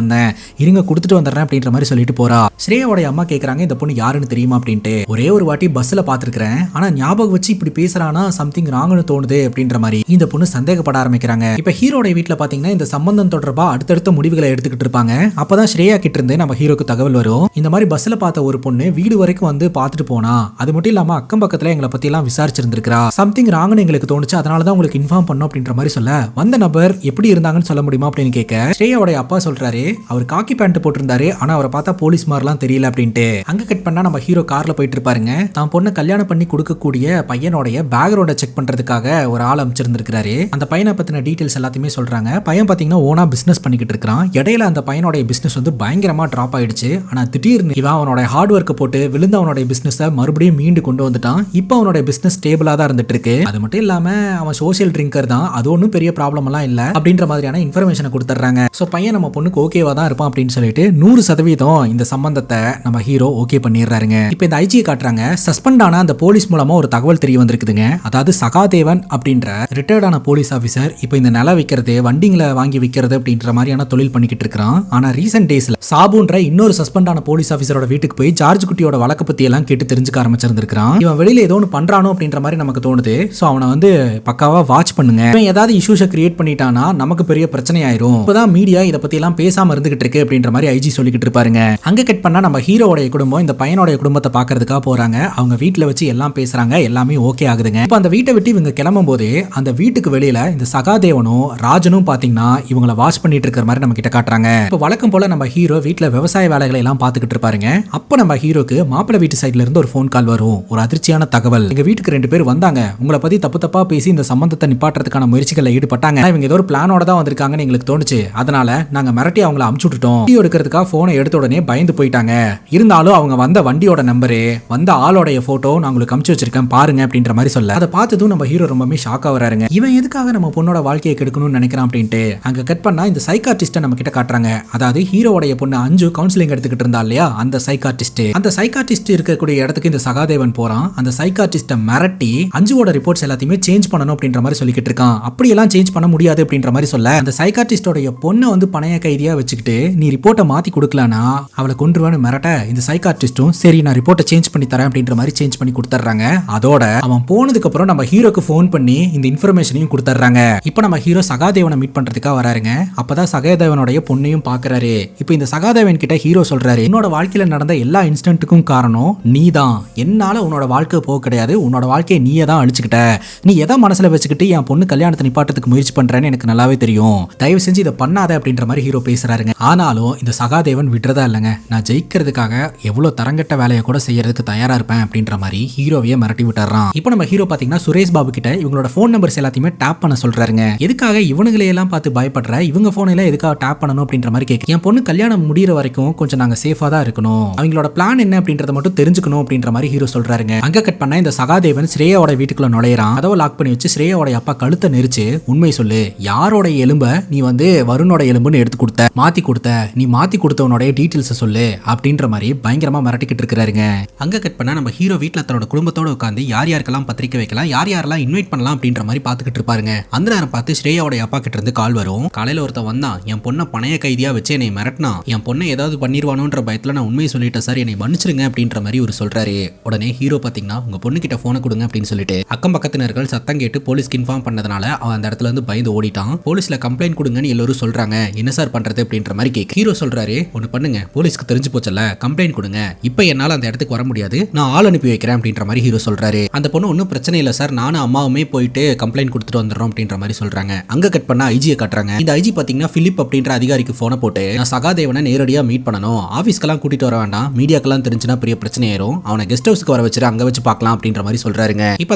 S1: வந்தேன், இருங்க கொடுத்துட்டு வந்துடுறேன் அப்படின்ற மாதிரி சொல்லிட்டு போறா. ஸ்ரேயாவோட அம்மா கேக்குறாங்க இந்த பொண்ணு யாருன்னு தெரியுமா அப்படின்ட்டு. ஒரே ஒரு வாட்டி பஸ்ல பாத்துருக்கேன், ஆனா ஞாபகம் வச்சு இப்படி பேசுறானா சம்திங் ராங்னு தோணுது அப்படின்ற மாதிரி இந்த பொண்ணு சந்தேகப்பட ஆரம்பிக்கிறாங்க. இப்ப ஹீரோட வீட்டுல பாத்தீங்கன்னா இந்த சம்பந்தம் தொடர்பா அடுத்தடுத்த முடிவுகளை எடுத்துக்கிட்டு இருப்பாங்க. அப்பதான் ஸ்ரேயா கிட்ட இருந்து நம்ம ஹீரோக்கு தகவல் வரும். இந்த மாதிரி பஸ்ல பார்த்த ஒரு பொண்ணு வீடு வரைக்கும் வந்து பார்த்துட்டு போனா, அது மட்டும் இல்லாம அக்கம் பக்கத்துல எங்களை பத்தி எல்லாம் விசாரிச்சிருந்திருக்கா, சம்திங் ராங்னு எங்களுக்கு தோணுச்சு, அதனாலதான் உங்களுக்கு இன்ஃபார்ம் பண்ணோம் அப்படின்ற மாதிரி சொல்ல, வந்த நபர் எப்படி இருந்தாங்கன்னு சொல்ல முடியுமா அப்படின்னு கேட்க ஸ்ரேயாவோட அப்பா சொல்றாரு அவர் காக்கி பேண்ட் போட்டிருந்தாரு, ஆனா அவரை பார்த்தா போலீஸ் மாதிரிலாம் தெரியல அப்படின்ட்டு. அங்க கட் பண்ணா நம்ம ஹீரோ கார்ல போயிட்டு இருப்பாருங்க. தான் பொண்ணை கல்யாணம் பண்ணி கொடுக்கக்கூடிய பையனோடைய பேக்ரவுண்டை செக் பண்றதுக்காக ஒரு ஆள் அமைச்சிருந்திருக்காரு. அந்த பையனை பத்தின டீடைல்ஸ் எல்லாத்தையுமே சொல்றாங்க. பையன் பாத்தீங்கன்னா ஓனா பிசினஸ் பண்ணிக்கிட்டு இருக்கான். இடையில அந்த பையனோட பிசினஸ் வந்து பயங்கரமா டிராப் ஆயிடுச்சு. ஆனா திடீர்னு இவன் அவனோட ஹார்ட் ஒர்க் போட்டு விழுந்து அவனோட பிசினஸ் மறுபடியும் மீண்டு கொண்டு வந்துட்டான். இப்போ அவனோட பிசினஸ் ஸ்டேபிளா தான் இருந்துட்டு இருக்கு. அது மட்டும் இல்லாம அவன் சோசியல் ட்ரிங்கர் தான், அது ஒன்றும் பெரிய ப்ராப்ளம் எல்லாம் இல்ல அப்படின்ற மாதிரியான இன்ஃபர்மேஷனை கொடுத்துறாங்க. சோ பையன் நம்ம பொண்ணுக்கு ஓகேவா தான் இருப்பான் அப்படின்னு சொல்லிட்டு 100% இந்த சம்பந்தத்தை நம்ம ஹீரோ ஓகே பண்ணிடுறாருங்க. இப்போ இந்த ஐஜியை காட்டுறாங்க. சஸ்பெண்ட் ஆன அந்த போலீஸ் மூலமா ஒரு தகவல் தெரிய வந்திருக்குதுங்க. அதாவது சகாதேவன் அப்படின்ற ரிட்டையர்டான போலீஸ் ஆபீசர் இப்போ இந்த நில விற்கிறது, வண்டிங்களை வாங்கி விற்கிறது அப்படின்ற மாதிரியான தொழில் பண்ணிக்கிட்டு இருக்கான். ஆனா ரீசெண்ட் டேஸ்ல சாபுன்ற இன்னொரு சஸ்பெண்ட் ஆன போலீஸ் ஆபீசரோட வீட்டுக்கு போய் ஜார்ஜ் குட்டியோட வழக்கு பத்தி எல்லாம் கேட்டு தெரிஞ்சுக்க ஆரம்பிச்சிருந்திருக்கான். இவன் வெளியில ஏதோ ஒன்று பண்றானோ அப்படின்ற மாதிரி நமக்கு தோணுது. சோ அவனை வந்து பக்காவா வாட்ச் பண்ணுங்க. இவன் ஏதாவது இஷ்யூஸை கிரியேட் பண்ணிட்டானா நமக்கு பெரிய பிரச்சனை ஆயிரும். இப்பதான் மீடியா இதை பத்தி எல்லாம் பேசாம இருந்துகிட்டு இருக்கு அப்படின்ற மாதிரி ஐஜி சொல்லிக்கிட்டு இருப்பாருங்க. அங்க கட் பண்ணா நம்ம ஹீரோடைய குடும்பம் இந்த பையனோட குடும்பத்தை பாக்குறதுக்காக போறாங்க. அவங்க வீட்டுல வச்சு எல்லாம் பேசுறாங்க, எல்லாமே ஓகே ஆகுதுங்க. இப்ப அந்த வீட்டை விட்டு இவங்க கிளம்பும் போது அந்த வீட்டுக்கு வெளியில இந்த சகாதேவனும் ராஜனும் பாத்தீங்கன்னா இவங்களை வாட்ச் பண்ணிட்டு இருக்கிற மாதிரி நம்ம கிட்ட காட்டுறாங்க. இப்ப வழக்கம் போல நம்ம ஹீரோ வீட்டுல விவசாய வேலைகளை எல்லாம் பாத்துக்கிட்டு இருப்பாருங்க. அப்ப நம்ம ஹீரோக்கு மாப்பிள்ளை வீட்டு சைட்ல இருந்து ஒரு போன் கால் வரும். ஒரு அதிர்ச்சியான தகவல், எங்க வீட்டுக்கு 2 பேர் வந்தாங்க, உங்களை பத்தி தப்பு தப்பா பேசி இந்த சம்பந்தத்தை நிப்பாட்டுறதுக்கான முயற்சிகளை ஈடுபட்டாங்க. இவங்க ஏதோ ஒரு பிளானோட தான் வந்திருக்காங்கன்னு எங்களுக்கு தோணுச்சு, அதனால நாங்க மிரட்டி அவங்களை அமுச்சு விட்டுட்டோம். வீடியோ எடுக்கிறதுக்காக போனை எடுத்த உடனே பயந்து போயிட்டாங்க. இருந்தாலும் அவங்க வந்த வண்டியோட நம்பரு, வந்த ஆளோடைய போட்டோ நான் உங்களுக்கு அமுச்சு வச்சிருக்கேன் பாருங்க அப்படின்ற மாதிரி சொல்ல, அதை பார்த்ததும் நம்ம ஹீரோ ரொம்பவே ஷாக்கா வராருங்க. இவன் எதுக்காக நம்ம பொண்ணோட வாழ்க்கையை கெடுக்கணும்னு நினைக்கிறான் அப்படின்ட்டு. அங்க கட் பண்ணா இந்த சைக்கார்டிஸ்ட நம்ம கிட்ட காட்டுறாங்க. அதாவது ஹீரோடைய பொண்ணு அஞ்சு கவுன்சிலிங் எடுத்துக்கிட்டு இருந்தா இல்லையா, அந்த சைக்கார்டிஸ்ட் இருக்கக்கூடிய இடத்துக்கு இந்த சகாதேவன் போறான். அந்த சைக்கார்டிஸ்ட மிரட்டி அஞ்சுவோட ரிப்போர்ட்ஸ் எல்லாத்தையுமே சேஞ்ச் பண்ணணும் அப்படின்ற மாதிரி சொல்லிக்கிட்டு இருக்கான். அப்படியெல்லாம் சேஞ்ச் பண்ண முடியாது அப்படின்ற மாதிரி சொல்ல, அந்த சைக்கார்டிஸ்டோட பொண்ணை வந்து பணைய கைதியா வச்சுக்கிட்டு நீ ரிப்போர்ட்டை மாத்தி கொடுக்கலனா அவளை கொன்றுவேன்னு மிரட்ட, இந்த சைக்கார்டிஸ்டும் சரி நான் ரிப்போர்ட்டை சேஞ்ச் பண்ணி தரேன் அப்படின்ற மாதிரி சேஞ்ச் பண்ணி கொடுத்துறாங்க. அதோட அவன் போனதுக்கு அப்புறம் நம்ம ஹீரோக்கு போன் பண்ணி இந்த இன்ஃபர்மேஷனையும் கொடுத்துறாங்க. இப்போ நம்ம ஹீரோ சகாதேவனை மீட் பண்றதுக்காக வராருங்க. அப்பதான் சகாதேவனுடைய பொண்ணையும் பாக்குறாரு. இப்போ இந்த சகாதேவன் கிட்ட ஹீரோ சொல்றாரு, என்னோட வாழ்க்கையில நடந்த எல்லா இன்சிடென்ட்டுக்கும் காரணம் நீதான், என்னால உன்னோட வாழ்க்கை போக கிடையாது, உன்னோட வாழ்க்கையை நீயே தான் அழிச்சுக்கிட்ட, நீ எதை மனசுல வச்சுக்கிட்டு என் பொண்ணு கல்யாணத்தை நிப்பாட்டத்துக்கு முயற்சி பண்றேன்னு எனக்கு நல்லாவே தெரியும், தயவு செஞ்சு இதை பண்ணாத அப்படின்ற மாதிரி ஹீரோ பேசுறாருங்க. ஆனாலும் இந்த சகாதேவன் விடுறதா இல்லைங்க, நான் ஜெயிக்கிறதுக்காக எவ்வளவு தரங்கட்ட வேலையை கூட செய்யறதுக்கு தயாரா இருப்பேன் அப்படின்ற மாதிரி ஹீரோவையே மிரட்டி விட்டுறான். இப்போ நம்ம ஹீரோ பாத்தீங்கன்னா சுரேஷ் பாபு கிட்ட இவங்களோட போன் நம்பர்ஸ் எல்லாத்தையுமே டேப் பண்ண சொல்றாருங்க. எதுக்காக இவனுங்களை எல்லாம் பார்த்து பயப்படுற, இவங்க போன் எல்லாம் எதுக்காக டேப் பண்ணணும் அப்படின்ற மாதிரி கேட்க, என் பொண்ணு கல்யாணம் முடிகிற வரைக்கும் கொஞ்சம் நாங்க சேஃபா தான் இருக்கணும், அவங்களோட பிளான் என்ன அப்படின்றத மட்டும் தெரிஞ்சுக்கணும் அப்படின்ற மாதிரி ஹீரோ சொல்றாருங்க. அங்க கட் பண்ணா இந்த சகாதேவன் ஸ்ரேயாவோட வீட்டுக்குள்ள நுழையறான். அதோ லாக் பண்ணி வச்சு ஸ்ரேயாவோட அப்பா கழுத்தை நெரிச்சு, உண்மை சொல்லு, யாரோட எலும்ப நீ வந்து வருணோட எலும்புன்னு எடுத்து கொடுத்த, மாத்தி கொடுத்த, நீ மாத்தி கொடுத்தவனோட டீடைல்ஸ் சொல்லு அப்படின்ற மாதிரி பயங்கரமா மிரட்டிக்கிட்டு இருக்காருங்க. அங்க கட் பண்ணா நம்ம ஹீரோ வீட்டுல தன்னோட குடும்பத்தோட உட்காந்து யார் யாருக்கெல்லாம் பத்திரிக்கை வைக்கலாம், யார் யாரெல்லாம் இன்வைட் பண்ணலாம் அப்படின்ற மாதிரி பாத்துக்கிட்டு இருப்பாருங்க. அந்த நேரம் பார்த்து ஸ்ரேயாவோட அப்பா கிட்ட இருந்து கால் வரும். காலையில ஒருத்தன் வந்தான், என் பொண்ணை பணைய கைதியா வச்சு என்னை மிரட்டினா, என் பொண்ணை ஏதாவது பண்ணிடுவானோன்ற பயத்துல நான் உண்மையை சொல்லிட்டேன் சார், என்னை மன்னிச்சிருங்க அப்படின்ற மாதிரி ஒரு சொல்றாரு. உடனே ஹீரோ பாத்தீங்கன்னா உங்க பொண்ணு கிட்ட போனை கொடுங்க அப்படின்னு சொல்லிட்டு அக்கம் பக்கத்தினர்கள் சத்தம் கேட்டு போலீஸ்க்கு இன்ஃபார்ம் பண்ணதுனால அவன் அந்த இடத்துல இருந்து பயந்து ஓடிட்டான். போலீஸ்ல கம்ப்ளைண்ட் கொடுங்கன்னு எல்லாரும் சொல்றாங்க. என்ன சார் பண்றது அப்படின்ற மாதிரி கேட்க ஹீரோ சொல்றாரு, ஒன்னு பண்ணுங்க, போலீஸ்க்கு தெரிஞ்சு போச்சல, கம்ப்ளைண்ட் கொடுங்க, இப்ப என்னால அந்த இடத்துக்கு வர முடியாது, நான் ஆள் அனுப்பி வைக்கிறேன் அப்படின்ற மாதிரி ஹீரோ சொல்றாரு. அந்த பொண்ணு ஒன்னும் பிரச்சனை இல்லை சார், நானும் அம்மாவுமே போயிட்டு கம்ப்ளைண்ட் கொடுத்துட்டு வந்துடுறோம் அப்படின்ற மாதிரி சொல்றாங்க. அங்க கட் பண்ணா ஐஜியை காட்டுறாங்க. இந்த ஐஜி பாத்தீங்கன்னா பிலிப் அப்படின்ற அதிகாரிக்கு போனை போட்டு, நான் சகாதேவனை நேரடியா மீட் பண்ணணும், ஆபீஸ்க்கெல்லாம் கூட்டிட்டு வர வேண்டாம், மீடியாக்கெல்லாம் தெரிஞ்சுனா பெரிய பிரச்சனை ஆயிரும், அவனை கெஸ்ட் ஹவுஸ்க்கு வர வச்சு அங்க வச்சு பார்க்கலாம் அப்படின்ற மாதிரி சொல்றாருங்க. இப்ப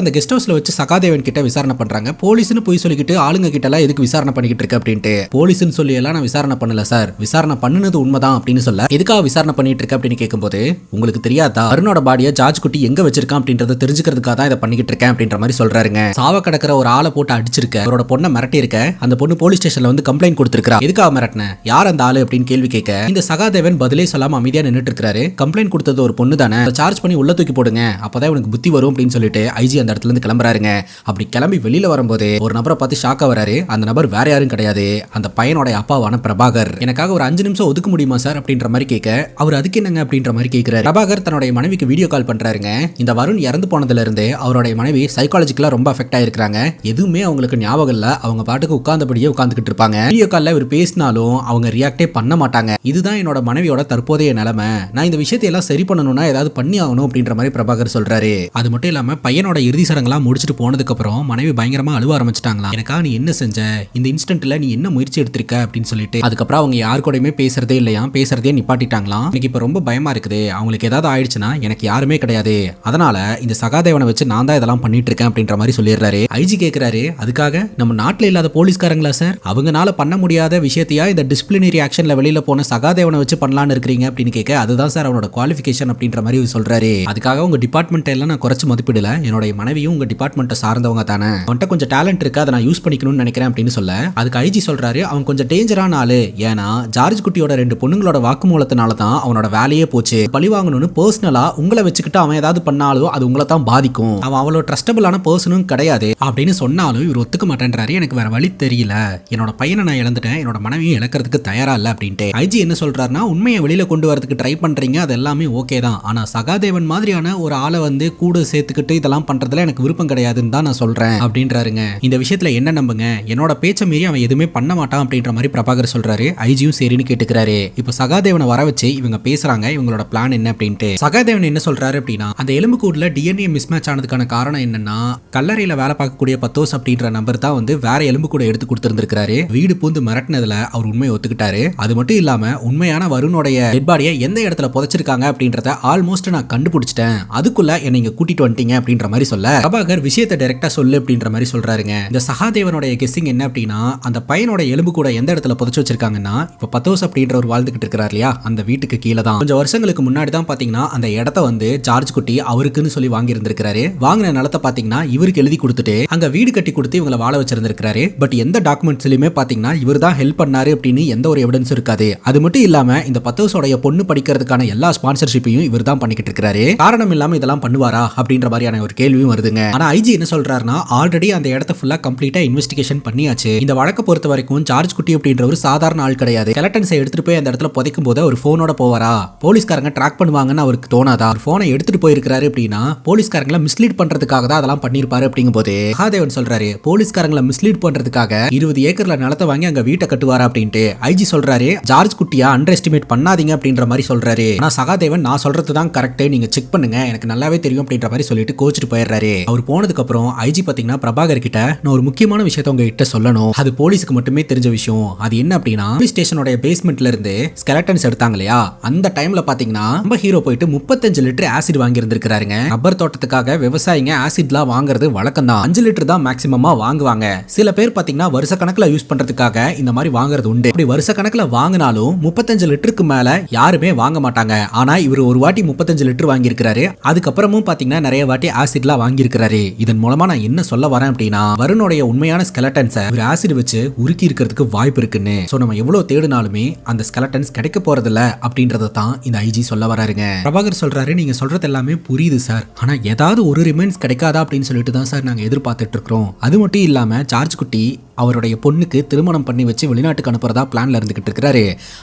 S1: அந்த கெஸ்ட் ஹவுஸ்ல வச்சு சகாதேவன் கிட்ட விசாரணை பண்றாங்க. போலீஸ்னு போய் சொல்லிக்கிட்டு ஆளுங்க கிட்ட எல்லாம் எதுக்கு விசாரணை பண்ணிக்கிட்டு இருக்கு அப்படின்ட்டு. போலீஸ்னு சொல்லி எல்லாம் நான் விசாரணை பண்ணல சார், விசாரணை பண்ணுனது உண்மைதான் அப்படின்னு சொல்ல, எதுக்காக விசாரணை பண்ணிட்டு இருக்க அப்படின்னு கேட்கும்போது, உங்களுக்கு தெரியாதா வருணோட பாடியை ஜார்ஜ் குட்டி எங்க வச்சிருக்கான் அப்படின்றத தெரிஞ்சுக்கிறதுக்காக தான் இதை பண்ணிக்கிட்டு இருக்கேன் அப்படின்ற மாதிரி சொல்றாருங்க. சாவ கிடக்கிற ஒரு ஆளை போட்டு அடிச்சிருக்க, அவரோட பொண்ணை மிரட்டி இருக்க, அந்த பொண்ணு போலீஸ் ஸ்டேஷன்ல வந்து கம்ப்ளைண்ட் கொடுத்திருக்கா. எதுக்காக மிரட்டின, யார் அந்த ஆளு அப்படின்னு கேள்வி கேட்க இந்த சகாதேவன் பதிலே சொல்லாம அமைதியா நின்னுட்டு இருக்காரு. கம்ப்ளைண்ட் கொடுத்தது ஒரு பொண்ணு தானே, சார்ஜ் பண்ணி உள்ள தூக்கி போடுங்க, அப்பதான் இவனுக்கு புத்தி வரும் அப்படின்னு சொல்லிட்டு ஐஜி அந்த இடத்துல இருந்து கிளம்புறாருங்க. அப்படி கிளம்பி வெளியில வரும்போது ஒரு நபரை பார்த்து ஷாக்கா வராரு. அந்த நபர் வேற யாரும் கிடையாது, அந்த பையனோட அப்பாவான பிரபாகர். எனக்காக ஒரு 5 நிமிஷம் ஒதுக்க முடியுமா சார் அப்படின்ற மாதிரி கேட்க அவர் அதுக்கு என்னங்க அப்படின்ற மாதிரி கேட்கிறாரு. பிரபாகர் தன்னுடைய மனைவிக்கு வீடியோ கால் பண்றாருங்க. இந்த வருண் இறந்து போனதுல இருந்து அவருடைய மனைவி சைக்காலஜிக்கலா ரொம்ப அஃபெக்ட் ஆயிருக்காங்க. எதுவுமே அவங்களுக்கு ஞாபகம் இல்ல, அவங்க பாட்டுக்கு உட்கார்ந்தபடியே உட்கார்ந்துகிட்டு இருப்பாங்க. வீடியோ கால்ல இவர் பேசினாலும் அவங்க ரியாக்டே பண்ண மாட்டாங்க. இதுதான் என்னோட மனைவியோட தற்போதைய நிலைமை, நான் இந்த விஷயத்தை எல்லாம் சரி பண்ணணும்னா ஏதாவது பண்ணி ஆகணும் அப்படின்ற மாதிரி பிரபாகர் சொல்றாரு. அது மட்டும் இல்லாம பையனோட இறுதி சடங்கெல்லாம் முடிச்சுட்டு போனதுக்கு அப்புறம் மனைவி பயங்கரமா அழுவ ஆரம்பிச்சிட்டாங்களா. எனக்காக நீ என்ன செஞ்ச, இந்த இன்ஸ்டன்ட்ல நீ என்ன முயற்சி எடுத்திருக்க அப்படின்னு சொல்லிட்டு. அதுக்கப்புறம் அவங்க யாரு கூடயுமே பேசுறதே இல்லையா, பேசுறதே நிப்பாட்டிட்டாங்களாம். எனக்கு இப்ப ரொம்ப பயமா இருக்குது, அவங்களுக்கு ஏதாவது ஆயிடுச்சுன்னா எனக்கு யாருமே கிடையாது, அதனால இந்த சகாதேவனை வச்சு நான் தான் இதெல்லாம் பண்ணிட்டு இருக்கேன் அப்படின்ற மாதிரி சொல்லிடுறாரு. ஐஜி கேட்கிறாரு, அதுக்காக நம்ம நாட்டில் இல்லாத போலீஸ்காரங்களா சார், அவங்கனால பண்ண முடியாத விஷயத்தையா இந்த டிசிப்ளினரி ஆக்ஷன்ல வெளியில போன சகாதேவனை வச்சு பண்ணலான்னு இருக்கிறீங்க அப்படின்னு கேட்க, அதுதான் சார் அவனோட குவாலிஃபிகேஷன் அப்படின்ற மாதிரி சொல்றாரு. அதுக்காக உங்க டிபார்ட்மெண்ட் எல்லாம் நான் குறைச்சு மதிப்பிடல, என்னோட மனைவியும் உங்க டிபார்ட்மெண்ட்டை சார்ந்தவங்க தானே, அவன்கிட்ட கொஞ்சம் டேலண்ட் இருக்கு, அதை நான் யூஸ் பண்ணிக்கணும்னு நினைக்கிறேன் அப்படின்னு சொல்ல, அதுக்கு ஐஜி சொல்றாரு அவன் கொஞ்சம் டேஞ்சரான ஆளு, ஏன்னா ஜார்ஜ் குட்டியோட 2 பொண்ணுங்களோட வாக்குமூலத்தினால தான் அவனோட வேலையே போச்சு, பழி வாங்கணும்னு பர்சனலா உங்களை வச்சுக்கிட்டு அவன் ஏதாவது பண்ணாலும் அது உங்களை தான் பாதிக்கும், அவன் அவ்வளோ ட்ரஸ்டபிளான பர்சனும் கிடையாது அப்படின்னு சொன்னாலும் இவர் ஒத்துக்க மாட்டேன்றாரு. எனக்கு வேற வழி தெரியல, என்னோட பையனை நான் இழந்துட்டேன், என்னோட மனைவியும் இழக்கிறதுக்கு தயாரா இல்ல அப்படின்ட்டு. ஐஜி என்ன சொல்றாருன்னா, உண்மையை வெளியில கொண்டு வரதுக்கு ட்ரை பண்றீங்க, அது எல்லாமே ஓகே தான், ஆனா சகாதேவன் மாதிரியான ஒரு ஆளை வந்து கூட சேர்த்துக்கிட்டு இதெல்லாம் பண்றதுல எனக்கு விருப்பம் கிடையாதுன்னு தான் நான் சொல்றேன் அப்படின்றாருங்க. இந்த விஷயத்துல என்ன நம்புங்க, என்னோட பேச்ச மீறி அவன் எதுவுமே பண்ண மாட்டான் அப்படின்ற மாதிரி பிரபாகர் சொல்றாரு. ஐஜியும் சரின்னு கேட்டுக்கிறாரு. இப்ப சகாதேவனை வர வச்சு இவங்க பேசுறாங்க, இவங்களோட பிளான் என்ன அப்படின்ட்டு. சகாதேவன் என்ன சொல்றாரு அப்படின்னா, அந்த எலும்புக்கூடுல டிஎன்ஏ மிஸ்மேட்ச் ஆனதுக்கான காரணம் என்னன்னா, கல்லறையில வேலை பார்க்கக்கூடிய பத்தோஸ் அப்படின்ற நபர் தான் வந்து வேற எலும்புக்கூட எடுத்து கொடுத்திருந்திருக்காரு. வீடு பூந்து மிரட்டினதுல அவர் உண்மையை ஒத்துக்கிட்டாரு. அது மட்டும் இல்லாம உண்மையான வருணுடைய டெட் பாடியை எந்த இடத்துல புதைச்சிருக்காங்க அப்படின்றத ஆல்மோஸ்ட் நான் கண்டுபிடிச்சிட்டேன், அதுக்குள்ள என்ன இங்க கூட்டிட்டு வந்துட்டீங்க அப்படின்ற மாதிரி சொல்ல, பிரபாகர் விஷயத்தை டைரக்டா சொல்லு அப்படின்ற மாதிரி சொல்றாருங்க. இந்த சகாதேவனுடைய கெஸ்ஸிங் என்ன அப்படின்னா, அந்த பையனோட எலும்பு கூட எந்த இடத்துல புதைச்சு வச்சிருக்காங்கன்னா, இப்ப பத்தோஸ் அப்படின்ற ஒரு வாழ்ந்துகிட்டு இருக்கிறார் இல்லையா, அந்த வீட்டுக்கு கீழே தான். கொஞ்சம் வருஷங்களுக்கு முன்னாடி தான் பாத்தீங்கன்னா அந்த இடத்த வந்து ஜார்ஜ் குட்டி அவருக்குன்னு சொல்லி வாங்கி இருந்திருக்காரு. வாங்கின நிலத்தை பாத்தீங்கன்னா இவருக்கு எழுதி கொடுத்துட்டு அங்க வீடு கட்டி கொடுத்து இவங்களை வாழ வச்சிருந்திருக்காரு. பட் எந்த டாக்குமெண்ட்ஸ்லயுமே பாத்தீங்கன்னா இவர் தான் ஹெல்ப் பண்ணாரு அப்படின்னு எந்த ஒரு எவிடன்ஸும் இருக்காது. அது மட்டும் இல்லாம இந்த பத்தோஸோடைய பொண்ணு படிக்கிறதுக்கான எல்லா ஸ்பான்சர்ஷிப்பையும் இவர் தான் பண்ணிக்கிட்டு இருக்காரு. காரணம் இல்லாம இதெல்லாம் பண்ணுவாரா அப்படின்ற மாதிரியான ஒரு கேள்வியும் வருதுங்க. ஆனா ஐஜி என்ன சொல்றாருன்னா, ஆல்ரெடி அந்த இடத்த ஃபுல்லா கம்ப்ளீட்டா இன்வெஸ்டிகேஷன் பண்ணியாச்சு. இந்த வழக்கை பொறுத்த வரைக்கும் ஜார்ஜ் குட்டி அப்படின்ற ஒரு சாதாரண ஆள் கிடையாது. ஸ்கெலட்டன்ஸை எடுத்துட்டு போய் அந்த இடத்துல புதைக்கும் போது ஒரு போனோட போவாரா, போலீஸ்காரங்க ட்ராக் பண்ணுவாங்கன்னு அவருக்கு தோணாதா, ஒரு போனை எடுத்துட்டு போயிருக்காரு அப்படின்னா போலீஸ்காரங்களை மிஸ்லீட் பண்றதுக்காக தான் அதெல்லாம் பண்ணிருப்பாரு அப்படிங்கும்போது சகாதேவன் சொல்றாரு, போலீஸ்காரங்களை மிஸ்லீட் பண்றதுக்காக 20 ஏக்கர்ல நிலத்தை வாங்கி அங்க வீட்டை கட்டுவாரா அப்படின்ட்டு. ஐஜி சொல்றாரு, ஜார்ஜ் குட்டியா அண்டர் எஸ்டிமேட் பண்ணாதீங்க அப்படின்ற மாதிரி சொல்றாரு. ஆனா சகாதேவன் நான் சொல்றது தான் கரெக்ட், நீங்க செக் பண்ணுங்க, எனக்கு நல்லாவே தெரியும் அப்படின்ற மாதிரி சொல்லிட்டு கோச்சிட்டு போயிடுறாரு. அவர் போனதுக்கு அப்புறம் ஐஜி பாத்தீங்கன்னா பிரபாகர் கிட்ட நான் ஒரு முக்கியமான விஷயத்தை உங்ககிட்ட சொல்லணும், அது போலீஸுக்கு மட்டுமே தெரிஞ்ச விஷயம். அது என்ன அப்படின்னா, போலீஸ் ஸ்டேஷனோட பேஸ்மெண்ட்ல இருந்து ஸ்கெலட்டன்ஸ் எடுத்தாங்க இல்லையா, அந்த டைம்ல பாத்தீங்கன்னா நம்ம ஹீரோ போயிட்டு 35 லிட்டர் ஆசிட் வாங்கி இருந்திருக்காருங்க. ரப்பர் தோட்டத்துக்காக விவசாயிங்க ஆசிட்லாம் வாங்குறது வழக்கம் தான். 5 லிட்டர் தான் மேக்ஸிமமா வாங்குவாங்க. சில பேர் பாத்தீங்கன்னா வருஷ கணக்குல யூஸ் பண்றதுக்காக இந்த மாதிரி வாங்குறது உண்டு. அப்படி வருஷ கணக்குல வாங்கினாலும் 35 லிட்டருக்கு மேல யாருமே வாங்க மாட்டாங்க. ஆனா இவர் ஒரு வாட்டி 35 லிட்டர் வாங்கி இருக்காரு. அதுக்கப்புறமும் பாத்தீங்கன்னா நிறைய வாட்டி ஆசிட்லாம் வாங்கி இருக்காரு. இதன் மூலமா நான் என்ன சொல்ல வரேன் அப்படின்னா, வருணுடைய உண்மையான ஸ்கெலட்டன்ஸை ஒரு ஆசிட் வச்சு உருக்கி இருக்கிறதுக்கு வாய்ப்பு இருக்குன்னு. சோ நம்ம எவ்வளவு தேடினாலுமே அந்த ஸ்கெலட்டன்ஸ் கிடைக்க போறதில்ல அப்படின்றத தான் இந்த ஐஜி சொல்ல வராருங்க. பிரபாகர் சொல்றாரு, நீங்க சொல்றது எல்லாமே புரியுது சார், ஆனா ஏதாவது ஒரு ரிமைன்ஸ் கிடைக்காதா அப்படின்னு சொல்லிட்டு தான் சார் நாங்க எதிர்பார்த்துட்டு இருக்கிறோம். அது மட்டும் இல்லாம ஜார்ஜ் குட்டி அவருடைய பொண்ணுக்கு திருமணம் பண்ணி வச்சு வெளிநாட்டுக்கு அனுப்புறதா பிளான்ல இருந்துகிட்டு இருக்காரு.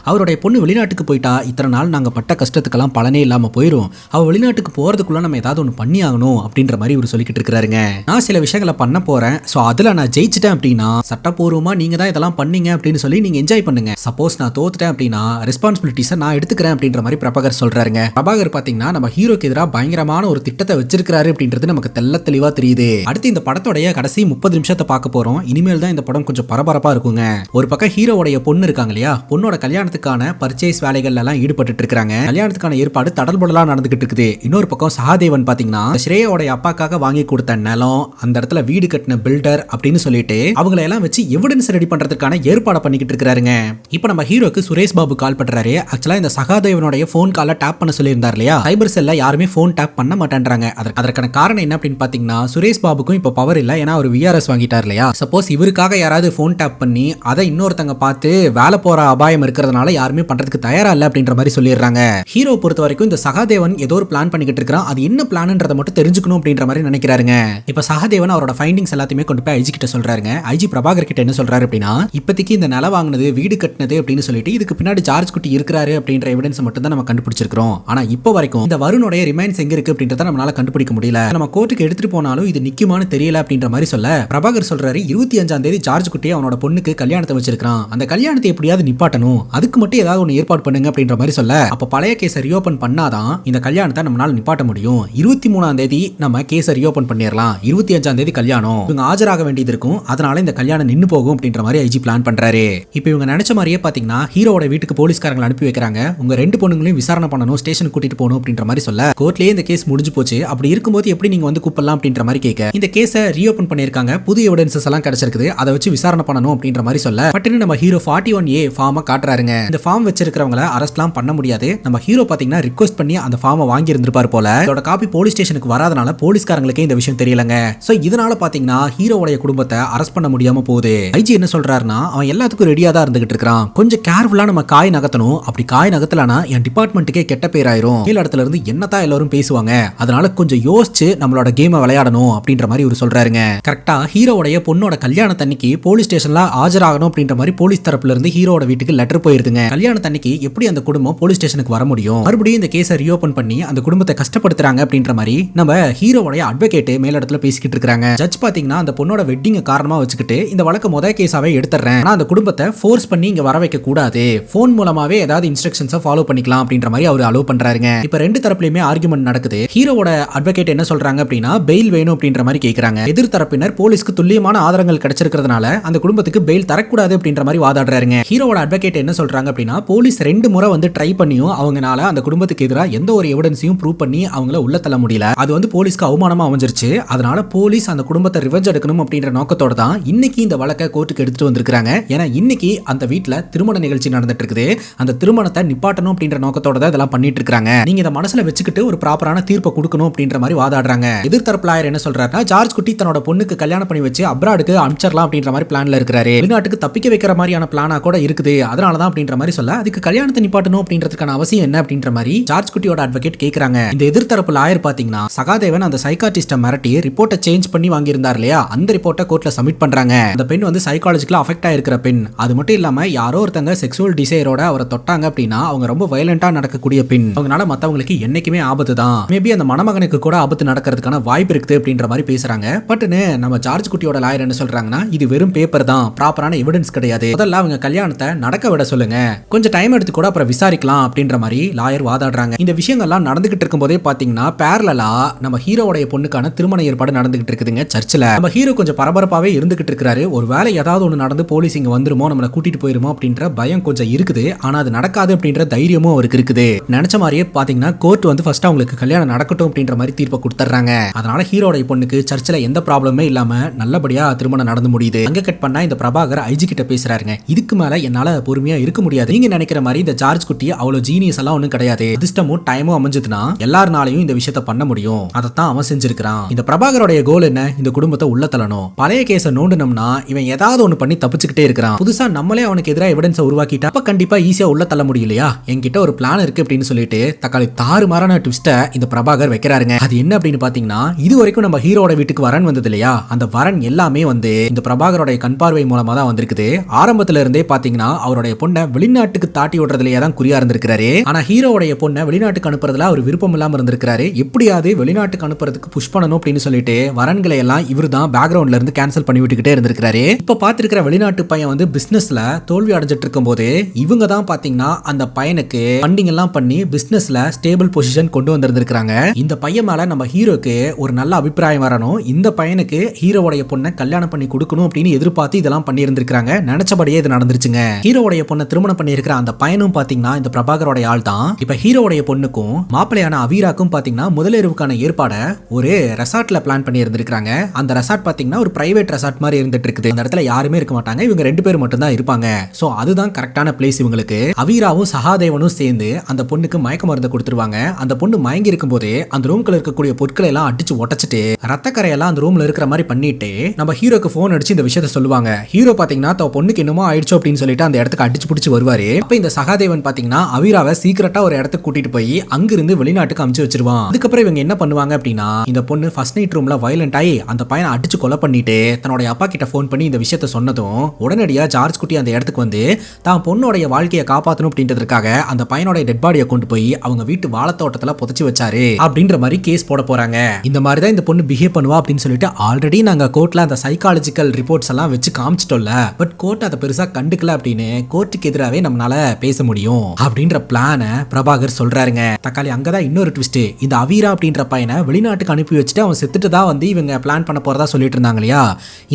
S1: அவருடைய பொண்ணு வெளிநாட்டுக்கு போயிட்டா இத்தனை நாள் நாங்க பட்ட கஷ்டத்துக்கெல்லாம் பலனே இல்லாம போயிடும். அவ வெளிநாட்டுக்கு போறதுக்குள்ள நம்ம ஏதாவது ஒன்று பண்ணி ஆகணும் அப்படின்ற மாதிரி இவர் சொல்லிக்கிட்டு இருக்காருங்க. நான் சில விஷயங்களை பண்ண போறேன், சோ அதுல நான் ஜெயிச்சிட்டேன் அப்படின்னா சட்டப்பூர்வமா நீங்க தான் இதெல்லாம் பண்ணீங்க அப்படின்னு சொல்லி நீங்க என்ஜாய் பண்ணுங்க. சப்போஸ் நான் தோத்துட்டேன் அப்படின்னா ரெஸ்பான்சிபிலிட்டிஸை நான் எடுத்துக்கிறேன் அப்படின்ற மாதிரி பிரபாகர் சொல்றாருங்க. பிரபாகர் பாத்தீங்கன்னா நம்ம ஹீரோக்கு எதிராக பயங்கரமான ஒரு திட்டத்தை வச்சிருக்காரு அப்படின்றது நமக்கு தெல்ல தெளிவா தெரியுது. அடுத்து இந்த படத்தோடைய கடைசி 30 நிமிஷத்தை பார்க்க போறோம். இனிமேல் தான் இந்த படம் கொஞ்சம் பரபரப்பா இருக்குங்க. ஒரு பக்கம் ஹீரோவுடைய பொண்ணு இருக்காங்க இல்லையா, பொண்ணோட கல்யாணத்துக்கான பர்ச்சேஸ் வேலைகள் எல்லாம் ஈடுபட்டு இருக்காங்க. கல்யாணத்துக்கான ஏற்பாடு தடல்படலா நடந்துகிட்டு இருக்குது. இன்னொரு பக்கம் சகாதேவன் பாத்தீங்கன்னா ஸ்ரேயாவுடைய அப்பாக்காக வாங்கி கொடுத்த நிலம், அந்த இடத்துல வீடு கட்டின பில்டர் அப்படின்னு சொல்லிட்டு அவங்களை எல்லாம் வச்சு எவிடன்ஸ் ரெடி பண்றதுக்கான ஏற்பாடு பண்ணிக்கிட்டு இருக்காருங்க. இப்போ நம்ம ஹீரோக்கு சுரேஷ் பாபு கால் பண்றாரு. ஆக்சுவலா இந்த சகாதேவனுடைய போன் கால டேப் பண்ண சொல்லியிருந்தார் இல்லையா, சைபர் செல்ல யாருமே போன் டேப் பண்ண மாட்டேன்றாங்க. அதற்கான காரணம் என்ன அப்படின்னு பாத்தீங்கன்னா, சுரேஷ் பாபுக்கும் இப்போ பவர் இல்ல, ஏன்னா அவர் விஆர்எஸ் வாங்கிட்டார் இல்லையா. சப்போஸ் இவருக்காக யாராவது போன் டேப் பண்ணி அதை இன்னொருத்தங்க பார்த்து வேலை போற அபாயம் இருக்கிறதுனால யாருமே பண்றதுக்கு தயாரா இல்ல அப்படின்ற மாதிரி சொல்லிடுறாங்க. ஹீரோ பொறுத்த வரைக்கும் இந்த சகாதேவன் ஏதோ ஒரு பிளான் பண்ணிக்கிட்டு இருக்கான், அது என்ன பிளான்ன்றதை மட்டும் தெரிஞ்சுக்கணும் அப்படின்ற மாதிரி நினைக்கிறாருங்க. இப்ப சகாதேவன் அவரோட ஃபைண்டிங்ஸ் எல்லாத்தையுமே கொண்டு போய் ஐஜி கிட்ட சொல்றாருங்க. ஐஜி பிரபாகர் கிட்ட என்ன சொல்றாரு அப்படின்னா, இப்போதைக்கு இந்த நிலம் வாங்கினது வீடு கட்டினது அப்படின்னு சொல்லிட்டு இதுக்கு பின்னாடி ஜார்ஜ் குட்டி இருக்கிறாரு அப்படின்ற எவிடன்ஸ் மட்டும் தான் நம்ம கண்டுபிடிச்சிருக்கோம். ஆனா இப்போ வரைக்கும் இந்த வருணுடைய ரிமைன்ஸ் எங்க இருக்கு அப்படின்றத நம்மளால கண்டுபிடிக்க முடியல. நம்ம கோர்ட்டுக்கு எடுத்துட்டு போனாலும் இது நிக்குமான்னு தெரியல அப்படின்ற மாதிரி சொல்ல பிரபாகர் சொல்றாரு, 25ஆம் தேதி ஜார்ஜ் குட்டி அவனோட பொண்ணுக்கு கல்யாணத்தை வச்சிருக்கான், அந்த கல்யாணத்தை எப்படியாவது நிப்பாட்டணும், அதுக்கு மட்டும் ஏதாவது ஒன்று ஏற்பாடு பண்ணுங்க அப்படின்ற மாதிரி சொல்ல, அப்ப பழைய கேஸை ரீஓபன் பண்ணாதான் இந்த கல்யாணத்தை நம்மளால நிப்பாட்ட முடியும். 23ஆம் தேதி நம்ம கேஸை ரீஓபன் பண்ணிடலாம், 25ஆம் தேதி கல்யாணம், இவங்க ஆஜராக வேண்டியது இருக்கும், அதனால இந்த கல்யாணம் நின்னு போகும் அப்படின்ற மாதிரி ஐஜி பிளான் பண்றாரு. இப்போ இவங்க நினைச்ச மாதிரியே பாத்தீங்கன்னா ஹீரோட வீட்டுக்கு போலீஸ்காரங்களை அனுப்பி வைக்கிறாங்க. உங்க 2 பொண்ணுங்களையும் விசாரணை பண்ணணும், ஸ்டேஷன் கூட்டிட்டு போகணும் அப்படின்ற மாதிரி சொல்ல, கோர்ட்லயே இந்த கேஸ் முடிஞ்சு போச்சு, அப்படி இருக்கும்போது எப்படி நீங்க வந்து கூப்பிடலாம் அப்படின்ற மாதிரி கேட்க, இந்த கேஸை ரீஓபன் பண்ணிருக்காங்க, புது எவிடன்சஸ் எல்லாம் கிடைச்சிருக்குது, அதை வச்சு விசாரணை பண்ணணும் அப்படின்ற மாதிரி சொல்ல, பட்டுன்னு நம்ம ஹீரோ 41A ஃபார்மை காட்டுறாருங்க. இந்த ஃபார்ம் வச்சிருக்கிறவங்கள அரெஸ்ட்லாம் பண்ண முடியாது. நம்ம ஹீரோ பாத்தீங்கன்னா ரிக்வெஸ்ட் பண்ணி அந்த ஃபார்மை வாங்கி இருந்திருப்பார் போல. இதோட காப்பி போலீஸ் ஸ்டேஷனுக்கு வராதனால போலீஸ்காரங்களுக்கே இந்த விஷயம் தெரியலங்க. சோ இதனால பாத்தீங்கன்னா ஹீரோவுடைய குடும்பத்தை அரெஸ்ட் பண்ண முடியாம போகுது. ஐஜி என்ன சொல்றாருன்னா, அவன் எல்லாத்துக்கும் ரெடியா தான் இருந்துகிட்டு இருக்கான், கொஞ்சம் கேர்ஃபுல்லா நம்ம காய் நகர்த்தணும், அப்படி காய் நகர்த்தலனா என் டிபார்ட்மெண்ட்டுக்கே கெட்ட பேர் ஆயிரும், கீழ இடத்துல இருந்து என்னதான் எல்லாரும் பேசுவாங்க, அதனால கொஞ்சம் யோசிச்சு நம்மளோட கேமை விளையாடணும் அப்படின்ற மாதிரி இவர் சொல்றாருங்க. கரெக்டா ஹீரோவுடைய பொண்ணோட கல்யாணத்தன்னைக்கு போலீஸ் ஸ்டேஷன்ல ஆஜராகணும் அப்படின்ற மாதிரி போலீஸ் தரப்புல இருந்து ஹீரோட வீட்டுக்கு லெட்டர் போயிருதுங்க. கல்யாணத்தன்னைக்கு எப்படி அந்த குடும்பம் போலீஸ் ஸ்டேஷனுக்கு வர முடியும், மறுபடியும் இந்த கேஸை ரீஓபன் பண்ணி அந்த குடும்பத்தை கஷ்டப்படுத்துறாங்க அப்படின்ற மாதிரி நம்ம ஹீரோவுடைய அட்வொகேட் மேலிடத்துல பேசிக்கிட்டு இருக்காங்க. ஜட்ஜ் பாத்தீங்கன்னா அந்த பொண்ணோட வெட்டிங் காரணமா வச்சுக்கிட்டு இந்த வழக்கு முதல் கேஸாவே எடுத்துறேன், ஆனா அந்த குடும்பத்தை ஃபோர்ஸ் பண்ணி இங்க வர வைக்க கூடாது, போன் மூலமாவே ஏதாவது இன்ஸ்ட்ரக்ஷன்ஸை ஃபாலோ பண்ணிக்கலாம் அப்படின்ற மாதிரி அவர் அலோவ் பண்றாருங்க. இப்ப 2 தரப்புலயுமே ஆர்குமெண்ட் நடக்குது. ஹீரோவோட அட்வொகேட் என்ன சொல்றாங்க அப்படின்னா, பெயில் வேணும் அப்படின்ற மாதிரி கேக்குறாங்க. எதிர் தரப்பினர் போலீஸ்க்கு துல்லியமான ஆதாரங்கள் கிடைச்சிருக்கிறதுனால அந்த குடும்பத்துக்கு பெயில் தரக்கூடாது அப்படின்ற மாதிரி வாதாடுறாருங்க. ஹீரோவோட அட்வொகேட் என்ன சொல்றாங்க அப்படின்னா, போலீஸ் 2 முறை வந்து ட்ரை பண்ணியும் அவங்கனால அந்த குடும்பத்துக்கு எதிராக எந்த ஒரு எவிடன்ஸையும் ப்ரூவ் பண்ணி அவங்கள உள்ள தள்ள முடியல, அது வந்து போலீஸ்க்கு அவமானமா அமைஞ்சிருச்சு, அதனால போலீஸ் அந்த குடும்பத்தை ரிவெஞ்ச் எடுக்கணும் அப்படின்ற நோக்கத்தோட தான் இன்னைக்கு இந்த வழக்கை கோர்ட்டுக்கு எடுத்துட்டு வந்திருக்காங்க. ஏன்னா இன்னைக்கு அந்த வீட்ல திருமண நிகழ்ச்சி நடந்துட்டு இருக்குது, அந்த திருமணத்தை நிப்பாட்டணும் அப்படின்ற நோக்கத்தோட தான் இதெல்லாம் பண்ணிட்டு இருக்காங்க, நீங்க இத மனசுல வச்சுக்கிட்டு ஒரு ப்ராப்பரான தீர்ப்பை கொடுக்கணும் அப்படின்ற மாதிரி வாதாடுறாங்க. எதிர்த்தரப்பு லாயர் என்ன சொல்றாருன்னா, ஜார்ஜ் குட்டி தன்னோட பொண்ணுக்கு கல்யாணம் பண்ணி வச்சு அப்ராடுக்கு அனுப்பிச்சிடலாம் அப்படின்ற மாதிரி பிளான்ல இருக்காரு, வெளிநாட்டுக்கு தப்பிக்க வைக்கிற மாதிரியான பிளானா கூட இருக்குது, அதனாலதான் அப்படின்ற மாதிரி சொல்ல, அதுக்கு கல்யாணத்தை நிப்பாட்டணும் அப்படின்றதுக்கான அவசியம் என்ன அப்படின்ற மாதிரி ஜார்ஜ் குட்டியோட அட்வொகேட் கேக்குறாங்க. இந்த எதிர்த்தரப்பு லாயர் பாத்தீங்கன்னா சகாதேவன் அந்த சைக்காட்டிஸ்ட மிரட்டி ரிப்போர்ட்டை சேஞ்ச் பண்ணி வாங்கி இருந்தார் இல்லையா, அந்த ரிப்போர்ட்டை கோர்ட்ல சப்மிட் பண்றாங்க. அந்த பெண் வந்து சைக்காலஜிக்கலா அஃபெக்ட் ஆயிருக்கிற பெண், அது மட்டும் இல்லாம யாரோ ஒருத்தங்க செக்ஸுவல் டிசைரோட அவரை தொட்டாங்க அப்படின்னா அவங்க ரொம்ப வயலண்டா நடக்கக்கூடிய பெண், அவங்களால மத்தவங்களுக்கு என்னைக்குமே ஆபத்து தான், மேபி அந்த மணமகனுக்கு கூட ஆபத்து நடக்கிறதுக்கான வாய்ப்பு இருக்குது அப்படின்ற மாதிரி பேசுறாங்க. பட்னு நம்ம ஜார்ஜ் குட்டியோட லாயர் என்ன சொல்றாங்கன்னா, இது வெறும் பேப்பர் தான், ப்ராப்பரான எவிடன்ஸ் கிடையாது, முதல்ல அவங்க கல்யாணத்தை நடக்க விட சொல்லுங்க, கொஞ்சம் டைம் எடுத்து கூட அப்புறம் விசாரிக்கலாம் அப்படின்ற மாதிரி லாயர் வாதாடுறாங்க. இந்த விஷயங்கள்லாம் நடந்துகிட்டு இருக்கும் போதே பாத்தீங்கன்னா பேரலா நம்ம ஹீரோவுடைய பொண்ணுக்கான திருமண ஏற்பாடு நடந்துகிட்டு இருக்குதுங்க சர்ச்சில். நம்ம ஹீரோ கொஞ்சம் பரபரப்பாவே இருந்துகிட்டு இருக்காரு, ஒரு வேலை ஏதாவது ஒன்று நடந்து போலீஸ் இங்க வந்துருமோ நம்மளை கூட்டிட்டு போயிருமோ அப்படின்ற பயம் கொஞ்சம் இருக்குது, ஆனா அது நடக்காது அப்படின்ற தைரியமும் அவருக்கு இருக்குது. நினைச்ச மாதிரியே பாத்தீங்கன்னா கோர்ட் வந்து ஃபர்ஸ்ட் அவங்களுக்கு கல்யாணம் நடக்கட்டும் அப்படின்ற மாதிரி தீர்ப்பை கொடுத்துறாங்க. அதனால ஹீரோடைய பொண்ணுக்கு சர்ச்சில் எந்த ப்ராப்ளமே இல்லாம நல்லபடியா திருமணம் நடந்து முடியுது. அங்க கட் பண்ணா இந்த பிரபாகர் ஐஜி கிட்ட பேசுறாருங்க, இதுக்கு மேல என்னால பொறுமையா இருக்க முடியாது, நீங்க நினைக்கிற மாதிரி இந்த ஜார்ஜ் குட்டி அவ்வளவு ஜீனியஸ் எல்லாம் ஒண்ணும் கிடையாது, அதிர்ஷ்டமும் டைமும் அமைஞ்சதுன்னா எல்லாருனாலையும் இந்த விஷயத்த பண்ண முடியும், அதைத்தான் அவன் செஞ்சிருக்கான். இந்த பிரபாகரோடைய கோல் என்ன, இந்த குடும்பத்தை உள்ள தள்ளணும், பழைய கேஸை நோண்டணும்னா இவன் ஏதாவது ஒண்ணு பண்ணி தப்பிச்சுக்கிட்டே இருக்கிறான், புதுசா நம்மளே அவனுக்கு எதிராக எவிடன்ஸை உருவாக்கிட்டா அப்ப கண்டிப்பா ஈஸியா உள்ள தள்ள முடியலையா, என்கிட்ட ஒரு பிளான் இருக்கு அப்படின்னு சொல்லிட்டு தக்காளி தாறுமாறான ட்விஸ்ட இந்த பிரபாகர் வைக்கிறாருங்க. அது என்ன அப்படின்னு பாத்தீங்கன்னா, இது வரைக்கும் நம்ம ஹீரோட வீட்டுக்கு வரன் வந்தது இல்லையா, அந்த வரன் எல்லாமே வந்து இந்த பிரபாகரோட கண் பார்வை மூலமா தான் வந்திருக்குது. ஆரம்பத்துல இருந்தே பாத்தீங்கன்னா அவருடைய பொண்ணை வெளிநாட்டுக்கு தாட்டி விடுறதுலயே தான் குறியா இருந்திருக்காரு, ஆனா ஹீரோவுடைய பொண்ணை வெளிநாட்டுக்கு அனுப்புறதுல அவர் விருப்பம் இல்லாம இருந்திருக்காரு, எப்படியாவது வெளிநாட்டுக்கு அனுப்புறதுக்கு புஷ் பண்ணணும் அப்படின்னு சொல்லிட்டு வரன்களை எல்லாம் இவர் தான் பேக்ரவுண்ட்ல இருந்து கேன்சல் பண்ணி விட்டுக்கிட்டே இருந்திருக்காரு. இப்ப பாத்துருக்கிற வெளிநாட்டு பையன் வந்து பிசினஸ்ல தோல்வி அடைஞ்சிட்டு இருக்கும் போது இவங்க தான் பாத்தீங்கன்னா அந்த பையனுக்கு ஃபண்டிங் எல்லாம் பண்ணி பிசினஸ்ல ஸ்டேபிள் பொசிஷன் கொண்டு வந்திருந்திருக்காங்க. இந்த பையன் மேல நம்ம ஹீரோக்கு ஒரு நல்ல அபிப்பிராயம் வரணும், இந்த பையனுக்கு ஹீரோவுடைய பொண்ணை கல்யாணம் பண்ணி கொடுக்கணும் நடக்கணும் அப்படின்னு எதிர்பார்த்து இதெல்லாம் பண்ணியிருந்திருக்காங்க. நினைச்சபடியே இது நடந்துருச்சுங்க. ஹீரோடைய பொண்ணை திருமணம் பண்ணியிருக்கிற அந்த பையனும் பாத்தீங்கன்னா இந்த பிரபாகரோட ஆள் தான். இப்ப ஹீரோடைய பொண்ணுக்கும் மாப்பிள்ளையான அவீராக்கும் பாத்தீங்கன்னா முதலிரவுக்கான ஏற்பாடை ஒரு ரெசார்ட்ல பிளான் பண்ணி இருந்திருக்காங்க. அந்த ரெசார்ட் பாத்தீங்கன்னா ஒரு பிரைவேட் ரெசார்ட் மாதிரி இருந்துட்டு இருக்குது. அந்த இடத்துல யாருமே இருக்க மாட்டாங்க, இவங்க 2 பேர் மட்டும் தான் இருப்பாங்க. சோ அதுதான் கரெக்டான பிளேஸ் இவங்களுக்கு. அவீராவும் சகாதேவனும் சேர்ந்து அந்த பொண்ணுக்கு மயக்க மருந்து கொடுத்துருவாங்க. அந்த பொண்ணு மயங்கி இருக்கும் போதே அந்த ரூம்குள்ள இருக்கக்கூடிய பொருட்களை எல்லாம் அடிச்சு உடைச்சிட்டு ரத்த கரையெல்லாம் அந்த ரூம்ல இருக்கிற மாதிரி பண்ணிட்டு நம்ம ஹீரோக்கு போன் அடிச்சு இந்த விஷயத்தை சொல்லுவாங்க. ஹீரோ பாத்தீங்கன்னா தன் பொண்ணுக்கு என்னமோ ஆயிடுச்சோ அப்படின்னு சொல்லிட்டு அந்த இடத்துக்கு அடிச்சு பிடிச்சு வருவாரு. அப்ப இந்த சகாதேவன் பாத்தீங்கன்னா அவீராவை சீக்கிரட்டா ஒரு இடத்துக்கு கூட்டிட்டு போய் அங்கிருந்து வெளிநாட்டுக்கு அனுப்பிச்சு வச்சிருவான். அதுக்கப்புறம் இவங்க என்ன பண்ணுவாங்க அப்படின்னா இந்த பொண்ணு ஃபர்ஸ்ட் நைட் ரூம்ல வயலண்ட் ஆகி அந்த பையனை அடிச்சு கொலை பண்ணிட்டு தன்னோட அப்பா கிட்ட போன் பண்ணி இந்த விஷயத்தை சொன்னதும் உடனடியா ஜார்ஜ் குட்டி அந்த இடத்துக்கு வந்து தான் பொண்ணோடைய வாழ்க்கையை காப்பாற்றணும் அப்படின்றதுக்காக அந்த பையனோட டெட் பாடியை கொண்டு போய் அவங்க வீட்டு வாழைத்தோட்டத்துல புதைச்சு வச்சாரு அப்படின்ற மாதிரி கேஸ் போட போறாங்க. இந்த மாதிரி தான் இந்த பொண்ணு பிஹேவ் பண்ணுவா அப்படின்னு சொல்லிட்டு ஆல்ரெடி நாங்க கோர்ட்ல அந்த சைக்காலஜிக்கல் ரிப்போர்ட்ஸ் எல்லாம் வச்சு காமிச்சிட்டோம்ல. பட் கோர்ட் அதை பெருசா கண்டுக்கல அப்படின்னு கோர்ட்டுக்கு எதிராகவே நம்மளால பேச முடியும் அப்படின்ற பிளான பிரபாகர் சொல்றாருங்க. தக்காளி அங்கதான் இன்னொரு ட்விஸ்ட். இந்த அவீரா அப்படின்ற பையனை வெளிநாட்டுக்கு அனுப்பி வச்சுட்டு அவன் செத்துட்டு தான் வந்து இவங்க பிளான் பண்ண போறதா சொல்லிட்டு இருந்தாங்க இல்லையா.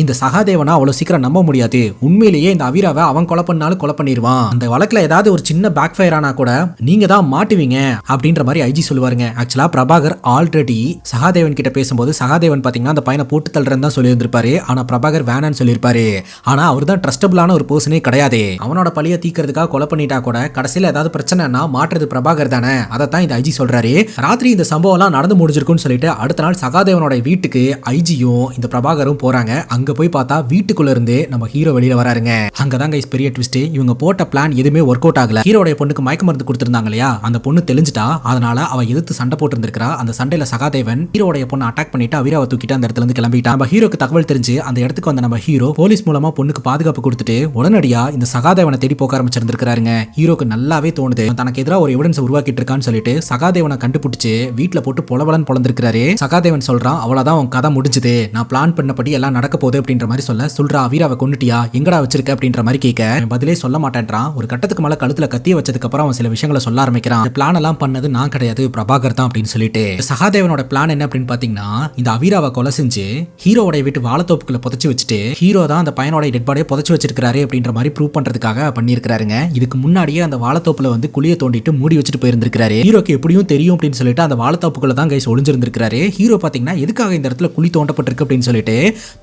S1: இந்த சகாதேவனா அவ்வளவு சீக்கிரம் நம்ப முடியாது. உண்மையிலேயே இந்த அவீராவை அவன் கொலை பண்ணாலும் கொலை பண்ணிடுவான். அந்த வழக்குல ஏதாவது ஒரு சின்ன பேக் ஃபயர் ஆனா கூட நீங்க தான் மாட்டுவீங்க அப்படின்ற மாதிரி ஐஜி சொல்லுவாருங்க. ஆக்சுவலா பிரபாகர் ஆல்ரெடி சகாதேவன் கிட்ட பேசும்போது சகாதேவன் பாத்தீங்கன்னா அந்த பையனை போட்டு தள்ளுறேன்னு தான் சொல்லியிருந்திருப்பாரு. ஆனா பிரபாகர் வேணான்னு சொல்லியிருப்பாரு. ஆனா அவர் தான் ட்ரஸ்டபிளான ஒரு பர்சனே கிடையாது. அவனோட பழிய தீக்கிறதுக்காக கொலை பண்ணிட்டா கூட கடைசியில ஏதாவது பிரச்சனைனா மாற்றுறது பிரபாகர் தானே. அதைத்தான் இந்த ஐஜி சொல்றாரு. ராத்திரி இந்த சம்பவம் எல்லாம் நடந்து முடிஞ்சிருக்குன்னு சொல்லிட்டு அடுத்த நாள் சகாதேவனோட வீட்டுக்கு ஐஜியும் இந்த பிரபாகரும் போறாங்க. அங்க போய் பார்த்தா வீட்டுக்குள்ள இருந்து நம்ம ஹீரோ வெளியில வராருங்க. அங்கதான் கைஸ் பெரிய ட்விஸ்ட். இவங்க போட்ட பிளான் எதுவுமே ஒர்க் அவுட் ஆகல. ஹீரோடைய பொண்ணுக்கு மயக்க மருந்து கொடுத்திருந்தாங்க இல்லையா, அந்த பொண்ணு தெளிஞ்சிட்டா. அதனால அவ எதிர்த்து சண்டை போட்டு இருந்திருக்கா. அந்த சண்டையில சகாதேவன் ஹீரோடைய பொண்ணை அட்டாக் பண்ணிட்டு அவீராவை தூக்கிட்டு அந்த இடத்துல இருந்து கிளம்பிட்டான். நம்ம ஹீரோக்கு தகவல் தெரிஞ்சு அந்த இடத்துக்கு வந்த நம்ம ஹீரோ போலீஸ் மூலமா பொண்ணுக்கு பாதுகாப்பு கொடுத்துட்டு உடனடியா இந்த சகாதேவனை தேடி போக ஆரம்பிச்சிருந்திருக்காருங்க. ஹீரோக்கு நல்லாவே தோணுது தனக்கு எதிராக ஒரு எவிடன்ஸ் உருவாக்கிட்டு இருக்கான்னு சொல்லிட்டு சகாதேவனை கண்டுபிடிச்சு வீட்டுல போட்டு பொலவலன் பொழந்திருக்காரு. சகாதேவன் சொல்றான், அவ்வளவுதான் உன் கதை முடிஞ்சது, நான் பிளான் பண்ணபடி எல்லாம் நடக்க போகுது அப்படின்ற மாதிரி சொல்றா. அவீராவை கொண்டுட்டியா, எங்கடா வச்சிருக்க அப்படின்ற மாதிரி கேட்க பதிலே சொல்ல மாட்டேன்றான். ஒரு கட்டத்துக்கு மேல கழுத்துல கத்திய வச்சதுக்கு அப்புறம் அவன் சில விஷயங்களை சொல்ல ஆரம்பிக்கிறான். பிளான் எல்லாம் பண்ணது நான் கிடையாது, பிரபாகர் தான் அப்படின்னு சொல்லிட்டு. சகாதேவனோட பிளான் என்ன அப்படின்னு பாத்தீங்கன்னா இந்த அவீராவை கொலை செஞ்சு ஹீரோவோட வீட்டு வாழைத்தோப்புக்குள்ள புதைச்சு வச்சுட்டு ஹீரோ தான் அந்த பையனோட டெட் பாடியை புதைச்சு வச்சிருக்காரு அப்படின்ற மாதிரி ப்ரூவ் பண்றதுக்காக பண்ணியிருக்காருங்க. இதுக்கு முன்னாடியே அந்த வாழைத்தோப்புல வந்து குழியை தோண்டிட்டு மூடி வச்சுட்டு போயிருந்திருக்காரு. ஹீரோக்கு எப்படியும் தெரியும் அப்படின்னு சொல்லிட்டு அந்த வாழைத்தோப்புக்குள்ள தான் கைஸ் ஒளிஞ்சிருந்திருக்காரு. ஹீரோ பாத்தீங்கன்னா எதுக்காக இந்த இடத்துல குழி தோண்டப்பட்டிருக்கு அப்படின்னு சொல்லிட்டு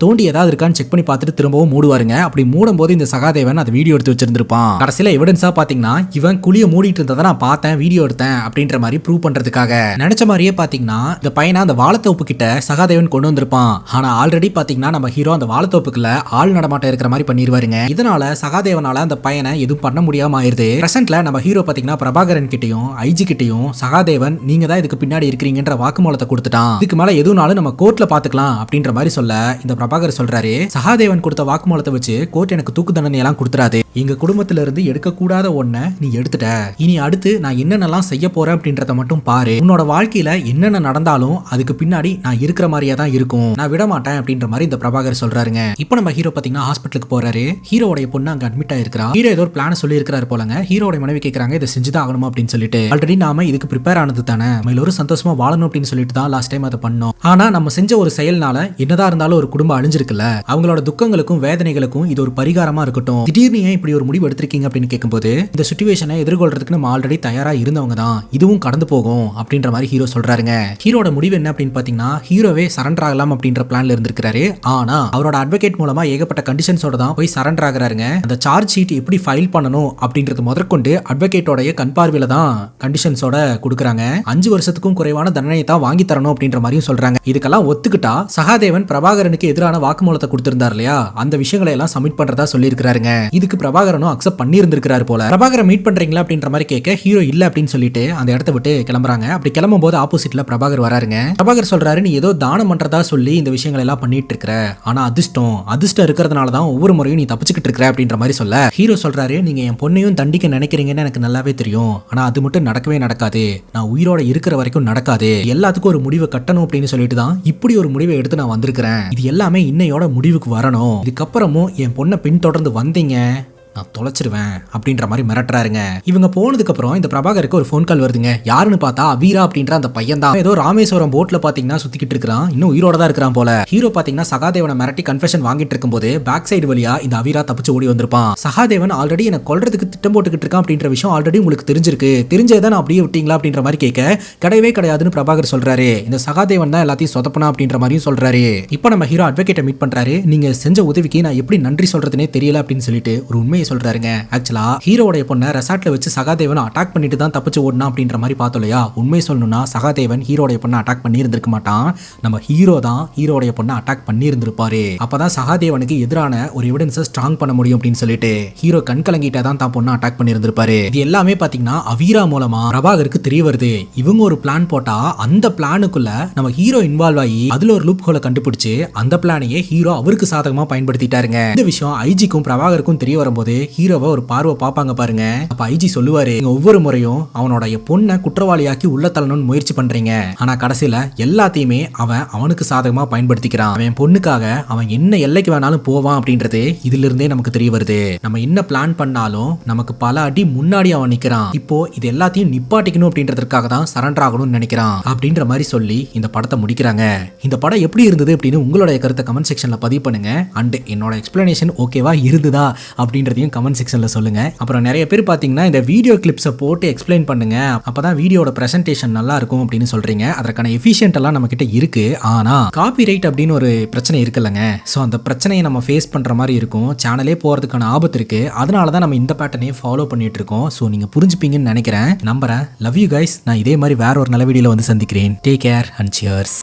S1: தோண்டி ஏதாவது இருக்கான்னு செக் பண்ணி பார்த்துட்டு திரும்பவும் மூடுவாருங்க. அப்படி மூடும் போது இந்த சகாதேவன் அதை வீடியோ எடுத்து வச்சிருந்திருப்பான். கடைசியில எவிடன்ஸா பாத்தீங்கன்னா இவன் குழிய மூடிட்டு இருந்ததை நான் பார்த்தேன், வீடியோ எடுத்தேன் அப்படின்ற மாதிரி ப்ரூவ் பண்றதுக்காக நினைச்ச மாதிரியே பாத்தீங்கன்னா இந்த பையனை அந்த வாழைத்தோப்பு கிட்ட சகாதேவன் கொண்டு வந்திருப்பான். ஆனா ஆல்ரெடி பாத்தீங்கன்னா நம்ம ஹீரோ அந்த வாழைத்தோப்புக்குள்ள ஆள் நடமாட்டம் இருக்கிற மாதிரி பண்ணிடுவாருங்க. இதனால சகாதேவனால அந்த பையனை எதுவும் பண்ண முடியாம ஆயிருது. பிரசன்ட்ல நம்ம ஹீரோ பாத்தீங்கன்னா பிரபாகரன் கிட்டையும் ஐஜி கிட்டையும் சகாதேவன் நீங்க தான் இதுக்கு பின்னாடி இருக்கிறீங்கன்ற வாக்குமூலத்தை கொடுத்துட்டான். இதுக்கு மேல எதுனாலும் நம்ம கோர்ட்ல பாத்துக்கலாம் அப்படின்ற மாதிரி சொல்ல இந்த பிரபாகர் சொல்றாரு, சகாதேவன் கொடுத்த வாக்குமூலத்தை வச்சு கோர்ட் எனக்கு தூக்கு தண்டனை எல்லாம் கொடுத்துறாது. எங்க குடும்பத்தில இருந்து எடுக்கக்கூடாத ஒன்ன நீ எடுத்துட்ட. இனி அடுத்து நான் என்னென்னலாம் செய்ய போறேன் அப்படின்றத மட்டும் பாரு. உன்னோட வாழ்க்கையில என்னென்ன நடந்தாலும் அதுக்கு பின்னாடி நான் இருக்கிற மாதிரியா தான் இருக்கும், நான் விட மாட்டேன் அப்படின்ற மாதிரி இந்த பிரபாகர் சொல்றாருங்க. இப்போ நம்ம ஹீரோ பாத்தீங்கன்னா ஹாஸ்பிட்டலுக்கு போறாரு. ஹீரோடைய பொண்ணு அங்க அட்மிட் ஆயிருக்கா. ஹீரோ ஏதோ ஒரு பிளான சொல்லி இருக்கிறாரு போலங்க. ஹீரோட மனைவி கேட்கறாங்க இதை செஞ்சுதான் ஆகணுமா அப்படின்னு சொல்லிட்டு. ஆல்ரெடி நாம இதுக்கு ப்ரிப்பேர் ஆனது தானே, ஒரு சந்தோஷமா வாழணும் அப்படின்னு சொல்லிட்டு தான் லாஸ்ட் டைம் அதை பண்ணோம். ஆனா நம்ம செஞ்ச ஒரு செயல்னால என்னதான் இருந்தாலும் ஒரு குடும்பம் அழிஞ்சிருக்குல்ல, அவங்களோட துக்கங்களுக்கும் வேதனைகளுக்கும் இது ஒரு பரிகாரமா இருக்கட்டும். திடீர்னு ஏன் இப்படி ஒரு முடிவு எடுத்திருக்கீங்க அப்படின்னு கேட்கும்போது இந்த சிச்சுவேஷனை எதிர்கொள்றதுக்கு நம்ம ஆல்ரெடி தயாரா இருந்தவங்க தான், இதுவும் கடந்து போகும் அப்படின்ற மாதிரி ஹீரோ சொல்றாருங்க. ஹீரோட முடிவு என்ன அப்படின்னு பாத்தீங்கன்னா ஹீரோவே சரண்டர் ஆகலாம் அப்படின்ற பிளான்ல இருந்திருக்காரு. ஆனா அவரோட அட்வொகேட் மூலமா ஏகப்பட்ட கண்டிஷன்ஸோட தான் போய் சரண்டர் ஆகுறாருங்க. அந்த சார்ஜ் ஷீட் எப்படி ஃபைல் பண்ணணும் அப்படின்றது முதற்கொண்டு அட்வொகேட்டோட கண் பார்வையில தான் கண்டிஷன்ஸோட கொடுக்குறாங்க. 5 வருஷத்துக்கும் குறைவான தண்டனை தான் வாங்கி தரணும் அப்படின்ற மாதிரியும் சொல்றாங்க. இதுக்கெல்லாம் ஒத்துக்கிட்டா சகாதேவன் பிரபாகரனுக்கு எதிரான வாக்குமூலத்தை கொடுத்திருந்தார் இல்லையா, அந்த விஷயங்களை எல்லாம் சப்மிட் பண்றதா சொல்லி இருக்காருங்க. இதுக்கு பிரபாகரனும் அக்செப்ட் பண்ணி இருந்திருக்காரு போல. பிரபாகரன் மீட் பண்றீங்களா அப்படின்ற மாதிரி கேட்க ஹீரோ இல்ல அப்படின்னு சொல்லிட்டு அந்த இடத்த விட்டு கிளம்புறாங்க. அப்படி கிளம்பும் போது ஆப்போசிட்ல பிரபாகர் வராருங்க. பிரபாகர் சொல்றாரு, நீ ஏதோ தானம் பண்றதா சொல்லி இந்த விஷயங்களை எல்லாம் பண்ணிட்டு இருக்கிற, ஆனா அதிர்ஷ்டம் இருக்கிறதுனால தான் ஒவ்வொரு முறையும் நீ தப்பிச்சுக்கிட்டு இருக்கிற அப்படின்ற மாதிரி சொல்ல ஹீரோ சொல்றாரு, நீங்க என் பொண்ணையும் தண்டிக்க நினைக்கிறீங்கன்னு எனக்கு நல்லாவே தெரியும், ஆனா அது மட்டும் நடக்கவே நடக்காது, நான் உயிரோட இருக்கிற வரைக்கும் நடக்காது, எல்லாத்துக்கும் ஒரு முடிவை கட்டணும் அப்படின்னு சொல்லிட்டு தான் இப்படி ஒரு முடிவை எடுத்து நான் வந்திருக்கிறேன். இது எல்லாமே இன்னையோட முடிவுக்கு வரணும். இதுக்கப்புறமும் என் பொண்ணை பின்தொடர்ந்து வந்தீங்க நான் தொலைச்சிருவேன் அப்படின்ற மாதிரி மிரட்டுறாருங்க. இவங்க போனதுக்கு அப்புறம் இந்த பிரபாகருக்கு ஒரு ஃபோன் கால் வருதுங்க. யாருன்னு பார்த்தா அவீரா அப்படின்ற அந்த பையன் தான். ஏதோ ராமேஸ்வரம் போட்ல பாத்தீங்கன்னா சுத்திக்கிட்டு இருக்கான், இன்னும் உயிரோட தான் இருக்கிறான் போல. ஹீரோ பாத்தீங்கன்னா சகாதேவனை மிரட்டி கன்ஃபெஷன் வாங்கிட்டு இருக்கும்போது பேக் சைடு வழியா இந்த அவீரா தப்பிச்சு ஓடி வந்திருப்பான். சகாதேவன் ஆல்ரெடி என்ன கொல்றதுக்கு திட்டம் போட்டுக்கிட்டு இருக்கான் அப்படின்ற விஷயம் ஆல்ரெடி உங்களுக்கு தெரிஞ்சிருக்கு, தெரிஞ்சதான் நான் அப்படியே விட்டீங்களா அப்படின்ற மாதிரி கேட்க கிடையவே கிடையாதுன்னு பிரபாகர் சொல்றாரு. இந்த சகாதேவன் தான் எல்லாத்தையும் சொதப்பனா அப்படின்ற மாதிரியும் சொல்றாரு. இப்போ நம்ம ஹீரோ அட்வொகேட்டை மீட் பண்றாரு. நீங்க செஞ்ச உதவிக்கு நான் எப்படி நன்றி சொல்றதுனே தெரியல அப்படின்னு சொல்லிட்டு ஒரு உண்மையை சொல்றாருங்க. ஆக்சுவலா ஹீரோடைய பொண்ணை ரெசார்ட்ல வச்சு சகாதேவன் அட்டாக் பண்ணிட்டு தான் தப்பிச்சு ஓடனா அப்படின்ற மாதிரி பார்த்தோம் இல்லையா. உண்மை சொல்லணும்னா சகாதேவன் ஹீரோடைய பொண்ணை அட்டாக் பண்ணி இருந்திருக்க மாட்டான். நம்ம ஹீரோ தான் ஹீரோடைய பொண்ணை அட்டாக் பண்ணி இருந்திருப்பாரு. அப்பதான் சகாதேவனுக்கு எதிரான ஒரு எவிடன்ஸை ஸ்ட்ராங் பண்ண முடியும் அப்படின்னு சொல்லிட்டு ஹீரோ கண் கலங்கிட்டா தான் தான் பொண்ணை அட்டாக் பண்ணி இருந்திருப்பாரு. இது எல்லாமே பாத்தீங்கன்னா அவீரா மூலமா பிரபாகருக்கு தெரிய வருது. இவங்க ஒரு பிளான் போட்டா அந்த பிளானுக்குள்ள நம்ம ஹீரோ இன்வால்வ் ஆகி அதுல ஒரு லூப் ஹோலை கண்டுபிடிச்சு அந்த பிளானையே ஹீரோ அவருக்கு சாதகமா பயன்படுத்திட்டாருங்க. இந்த விஷயம் ஐஜிக்கும் பிரபாகருக்கும் தெரிய வரும்போது ஹீரோவை ஒரு பார்வை பாப்பாங்க பாருங்க. அப்ப ஐஜி சொல்லுவாரு, ஒவ்வொரு முறையும் அவனோட பொண்ணை குற்றவாளியாக்கி உள்ள தள்ளணும்னு முயற்சி பண்றீங்க, ஆனா கடைசியில எல்லாத்தையுமே அவன் அவனுக்கு சாதகமா பயன்படுத்திக்கிறான். அவன் பொண்ணுக்காக அவன் என்ன எல்லைக்கு வேணாலும் போவான் அப்படின்றது இதுல இருந்தே நமக்கு தெரிய வருது. நம்ம என்ன பிளான் பண்ணாலும் நமக்கு பல அடி முன்னாடி அவன் நிக்கிறான். இப்போ இது எல்லாத்தையும் நிப்பாட்டிக்கணும் அப்படின்றதுக்காக தான் சரண்டர் ஆகணும்னு நினைக்கிறான் அப்படின்ற மாதிரி சொல்லி இந்த படத்தை முடிக்கிறாங்க. இந்த படம் எப்படி இருந்தது அப்படின்னு உங்களுடைய கருத்தை கமெண்ட் செக்ஷன்ல பதிவு பண்ணுங்க. அண்ட் என்னோட எக்ஸ்பிளனேஷன் ஓகேவா இருந்ததா அப்படின்றதையும் கமெண்ட் செக்ஷன்ல சொல்லுங்க. அப்புறம் நிறைய பேர் பாத்தீங்கன்னா இந்த வீடியோ கிளிப்ஸை போட்டு எக்ஸ்பிளைன் பண்ணுங்க, அப்பதான் வீடியோட பிரசன்டேஷன் நல்லா இருக்கும் அப்படின்னு சொல்றீங்க. அதற்கான எஃபிஷியன்ட் எல்லாம் நம்ம கிட்ட இருக்கு. ஆனா காப்பிரைட் அப்படின்னு ஒரு பிரச்சனை இருக்குல்லங்க. சோ அந்த பிரச்சனையை நம்ம ஃபேஸ் பண்ற மாதிரி இருக்கும். சேனலே போறதுக்கான ஆபத்து இருக்கு. அதனாலதான் நம்ம இந்த பேட்டர்னே ஃபாலோ பண்ணிட்டு இருக்கோம். சோ நீங்க புரிஞ்சுப்பீங்கன்னு நினைக்கிறேன், நம்புறேன். Love you guys. நான் இதே மாதிரி வேற ஒரு நல்ல வீடியோல வந்து சந்திக்கிறேன். Take care and cheers.